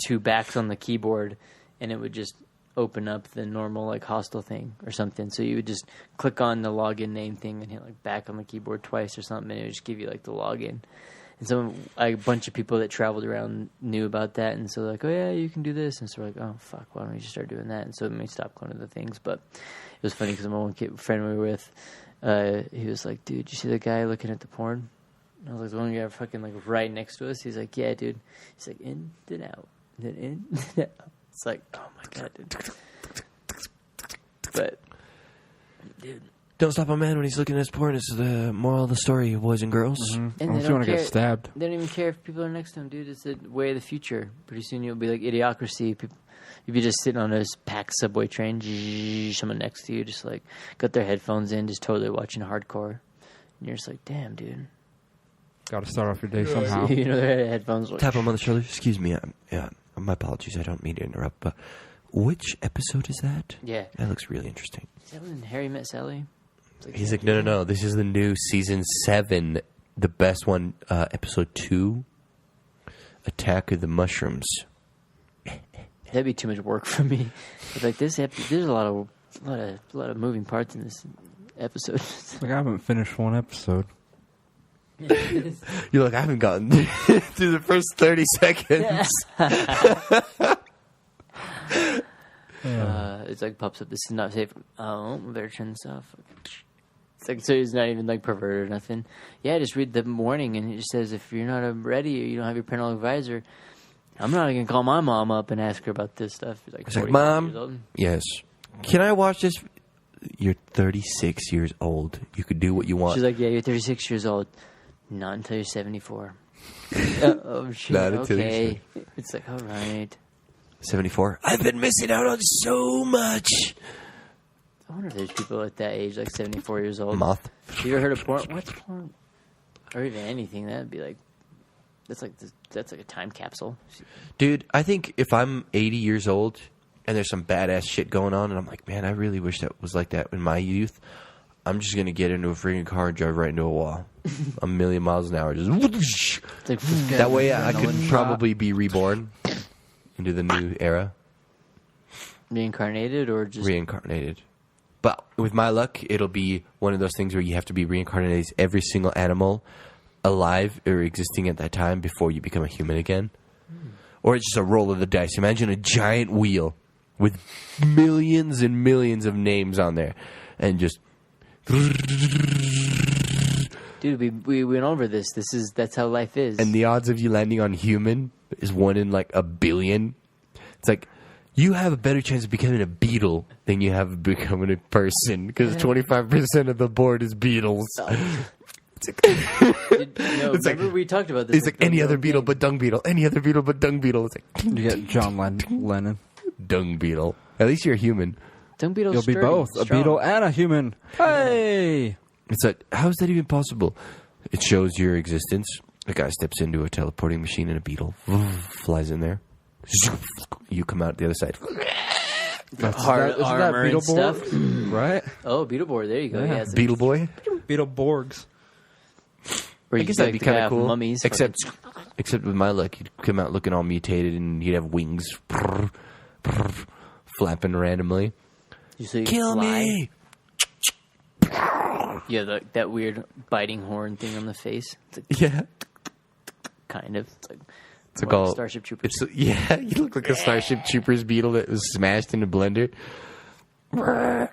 [SPEAKER 4] 2 backs on the keyboard, and it would just open up the normal like hostel thing or something. So you would just click on the login name thing and hit like back on the keyboard twice or something, and it would just give you like the login. And so a bunch of people that traveled around knew about that, and so like, oh yeah, you can do this. And so we're like, oh fuck, why don't we just start doing that? And so we stopped going to the things. But it was funny because my one friend we were with, he was like, dude, you see the guy looking at the porn? And I was like, the one guy fucking like right next to us. He's like, yeah, dude. He's like, in, then out, then in, then out. It's like, oh my god, dude. But, dude.
[SPEAKER 3] Don't stop a man when he's looking at his porn. This is the moral of the story, boys and girls.
[SPEAKER 4] And
[SPEAKER 2] Unless
[SPEAKER 4] they
[SPEAKER 2] you
[SPEAKER 4] don't
[SPEAKER 2] want to
[SPEAKER 4] care.
[SPEAKER 2] get stabbed.
[SPEAKER 4] They don't even care if people are next to them, dude. It's the way of the future. Pretty soon you'll be like Idiocracy. You'll be just sitting on a packed subway train, someone next to you just like got their headphones in, just totally watching hardcore. And you're just like, damn, dude.
[SPEAKER 2] Got to start off your day somehow.
[SPEAKER 4] You know, their headphones. Like,
[SPEAKER 3] Tap him on the shoulder. Excuse me. Yeah, my apologies. I don't mean to interrupt, but which episode is that?
[SPEAKER 4] yeah.
[SPEAKER 3] That looks really interesting.
[SPEAKER 4] Is that when Harry Met Sally? It's
[SPEAKER 3] He's like, no. This is the new season 7, the best one, episode 2, Attack of the Mushrooms.
[SPEAKER 4] That'd be too much work for me. But like this, there's a lot of moving parts in this episode.
[SPEAKER 2] Like, I haven't finished one episode.
[SPEAKER 3] You're like, I haven't gotten through the first 30 seconds.
[SPEAKER 4] It's like pops up. This is not safe. Oh, better turn this off. It's like so he's not even like perverted or nothing. Yeah, just read the warning and it just says if you're not ready or you don't have your parental advisor, I'm not gonna call my mom up and ask her about this stuff. He's like,
[SPEAKER 3] It's like,
[SPEAKER 4] 45 years old.
[SPEAKER 3] Mom, yes. Can I watch this? You're 36 years old. You could do what you want.
[SPEAKER 4] She's like, yeah, you're 36 years old. Not until you're 74. Oh shit.
[SPEAKER 3] Not until you're
[SPEAKER 4] Okay. It's like, all right.
[SPEAKER 3] 74. I've been missing out on so much.
[SPEAKER 4] I wonder if there's people at that age, like 74 years old.
[SPEAKER 3] Moth.
[SPEAKER 4] Have you ever heard of porn? What's porn? Or even anything. That'd be like, that's like a time capsule.
[SPEAKER 3] Dude, I think if I'm 80 years old and there's some badass shit going on and I'm like, man, I really wish that was like that in my youth, I'm just going to get into a freaking car and drive right into a wall. A million miles an hour. Just
[SPEAKER 4] It's like,
[SPEAKER 3] that way I could probably be reborn into the new era.
[SPEAKER 4] reincarnated or just
[SPEAKER 3] Reincarnated. But with my luck, it'll be one of those things where you have to be reincarnated as every single animal alive or existing at that time before you become a human again. Or it's just a roll of the dice. Imagine a giant wheel with millions and millions of names on there. And just...
[SPEAKER 4] dude, we went over this. That's how life is.
[SPEAKER 3] And the odds of you landing on human is 1 in like a billion. It's like... You have a better chance of becoming a beetle than you have of becoming a person because 25% of the board is beetles. It's like,
[SPEAKER 4] remember we talked about this.
[SPEAKER 3] It's like any other beetle but dung beetle. Any other beetle but dung beetle. It's like
[SPEAKER 2] You get John Lennon.
[SPEAKER 3] dung beetle. At least you're a human.
[SPEAKER 4] Dung beetles.
[SPEAKER 2] You'll be both a beetle and a human. Hey!
[SPEAKER 3] It's like, how is that even possible? It shows your existence. A guy steps into a teleporting machine and a beetle flies in there. You come out the other side.
[SPEAKER 4] Hard
[SPEAKER 2] Isn't that
[SPEAKER 4] armor and stuff.
[SPEAKER 2] Right?
[SPEAKER 4] Oh, Beetleborg. There you go.
[SPEAKER 2] Yeah.
[SPEAKER 4] Yeah, it's
[SPEAKER 3] Beetle boy?
[SPEAKER 2] Beetleborgs.
[SPEAKER 4] Where
[SPEAKER 3] I
[SPEAKER 4] you
[SPEAKER 3] guess
[SPEAKER 4] like
[SPEAKER 3] that'd be
[SPEAKER 4] to
[SPEAKER 3] kind of
[SPEAKER 4] have
[SPEAKER 3] cool.
[SPEAKER 4] Mummies.
[SPEAKER 3] Except with my luck, he'd come out looking all mutated and he'd have wings flapping randomly.
[SPEAKER 4] so you
[SPEAKER 3] Kill
[SPEAKER 4] fly.
[SPEAKER 3] me!
[SPEAKER 4] Yeah, that weird biting horn thing on the face. It's like,
[SPEAKER 3] Yeah.
[SPEAKER 4] kind of. It's like,
[SPEAKER 3] It's like all
[SPEAKER 4] Starship Troopers.
[SPEAKER 3] Yeah, you look like a Starship Troopers beetle that was smashed in a blender. The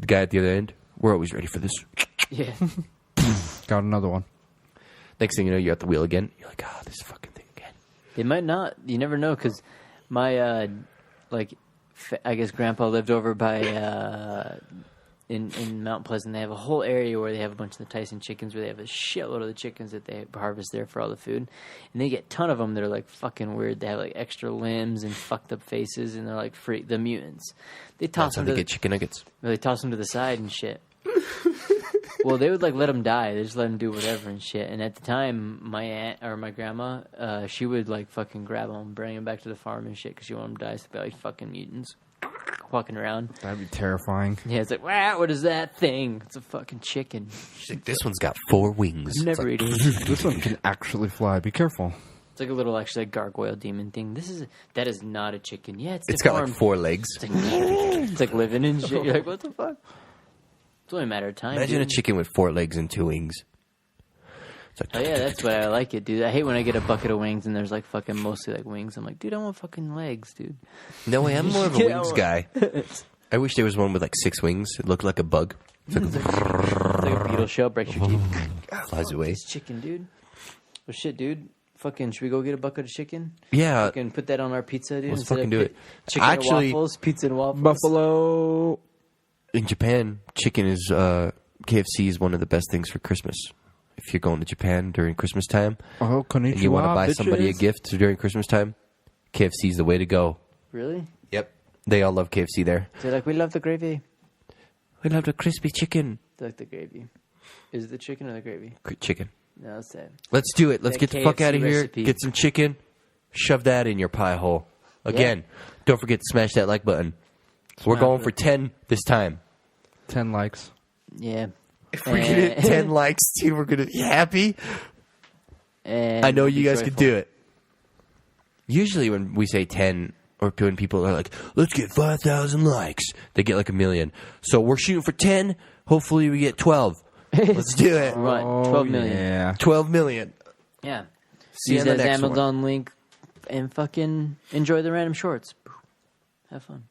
[SPEAKER 3] guy at the other end. We're always ready for this.
[SPEAKER 4] Yeah.
[SPEAKER 2] Got another one.
[SPEAKER 3] Next thing you know, you're at the wheel again. You're like, this fucking thing again.
[SPEAKER 4] They might not. You never know, because my, I guess Grandpa lived over by, in Mount Pleasant. They have a whole area where they have a bunch of the Tyson chickens, where they have a shitload of the chickens that they harvest there for all the food. And they get a ton of them that are, like, fucking weird. They have, like, extra limbs and fucked up faces, and they're, like, the mutants. They toss
[SPEAKER 3] That's how
[SPEAKER 4] them
[SPEAKER 3] they get chicken nuggets.
[SPEAKER 4] They toss them to the side and shit. Well, they would, like, let them die. They just let them do whatever and shit. And at the time, my aunt or my grandma, she would, like, fucking grab them, bring them back to the farm and shit, because she wanted them to die. So they'd be like fucking mutants walking around.
[SPEAKER 2] That'd be terrifying.
[SPEAKER 4] Yeah, it's like, wow, what is that thing? It's a fucking chicken.
[SPEAKER 3] She's like, this one's got 4 wings.
[SPEAKER 4] Never eat it.
[SPEAKER 2] This one can actually fly. Be careful.
[SPEAKER 4] It's like a little, actually, like, gargoyle demon thing. That is not a chicken. Yeah,
[SPEAKER 3] It's got, like, 4 legs.
[SPEAKER 4] It's like living and shit. You're like, what the fuck? It's only a matter of time.
[SPEAKER 3] Imagine
[SPEAKER 4] dude.
[SPEAKER 3] a chicken with 4 legs and 2 wings. It's like,
[SPEAKER 4] Oh yeah, that's why I like it, dude. I hate when I get a bucket of wings and there's like fucking mostly like wings. I'm like, dude, I want fucking legs, dude.
[SPEAKER 3] No way, I'm more of a wings guy. I wish there was one with like 6 wings. It looked like a bug. It's like,
[SPEAKER 4] It's like a beetle shell, breaks your teeth.
[SPEAKER 3] flies away.
[SPEAKER 4] This chicken, dude. Well, shit, dude. Fucking, should we go get a bucket of chicken?
[SPEAKER 3] Yeah.
[SPEAKER 4] Fucking put that on our pizza, dude.
[SPEAKER 3] Let's
[SPEAKER 4] instead
[SPEAKER 3] fucking
[SPEAKER 4] of
[SPEAKER 3] do it.
[SPEAKER 4] Chicken
[SPEAKER 3] Actually-
[SPEAKER 4] and waffles, pizza and waffles.
[SPEAKER 2] Buffalo.
[SPEAKER 3] In Japan, chicken is KFC is one of the best things for Christmas. If you're going to Japan during Christmas time
[SPEAKER 2] Oh, konnichiwa,
[SPEAKER 3] and you want to buy somebody a
[SPEAKER 2] bitches.
[SPEAKER 3] gift during Christmas time, KFC is the way to go.
[SPEAKER 4] Really?
[SPEAKER 3] Yep. They all love KFC there.
[SPEAKER 4] They're like, we love the gravy.
[SPEAKER 3] We love the crispy chicken.
[SPEAKER 4] They like the gravy. Is it the chicken or the gravy?
[SPEAKER 3] Chicken.
[SPEAKER 4] No, it's that.
[SPEAKER 3] Let's do it. Let's
[SPEAKER 4] That
[SPEAKER 3] get the fuck
[SPEAKER 4] KFC
[SPEAKER 3] out of here.
[SPEAKER 4] recipe.
[SPEAKER 3] Get some chicken. Shove that in your pie hole. Again, don't forget to smash that like button. We're going for 10 this time.
[SPEAKER 2] 10 likes.
[SPEAKER 4] Yeah.
[SPEAKER 3] If we get 10 likes, dude, we're going to be happy.
[SPEAKER 4] And
[SPEAKER 3] I know
[SPEAKER 4] be
[SPEAKER 3] you guys could
[SPEAKER 4] joyful.
[SPEAKER 3] do it. Usually when we say 10, or when people are like, let's get 5,000 likes, they get like 1 million. So we're shooting for 10. Hopefully we get 12. Let's do it.
[SPEAKER 4] Right, 12 million.
[SPEAKER 2] Yeah.
[SPEAKER 3] 12 million.
[SPEAKER 4] Yeah.
[SPEAKER 3] See you
[SPEAKER 4] Use
[SPEAKER 3] on the
[SPEAKER 4] that
[SPEAKER 3] next one.
[SPEAKER 4] Amazon link and fucking enjoy the random shorts. Have fun.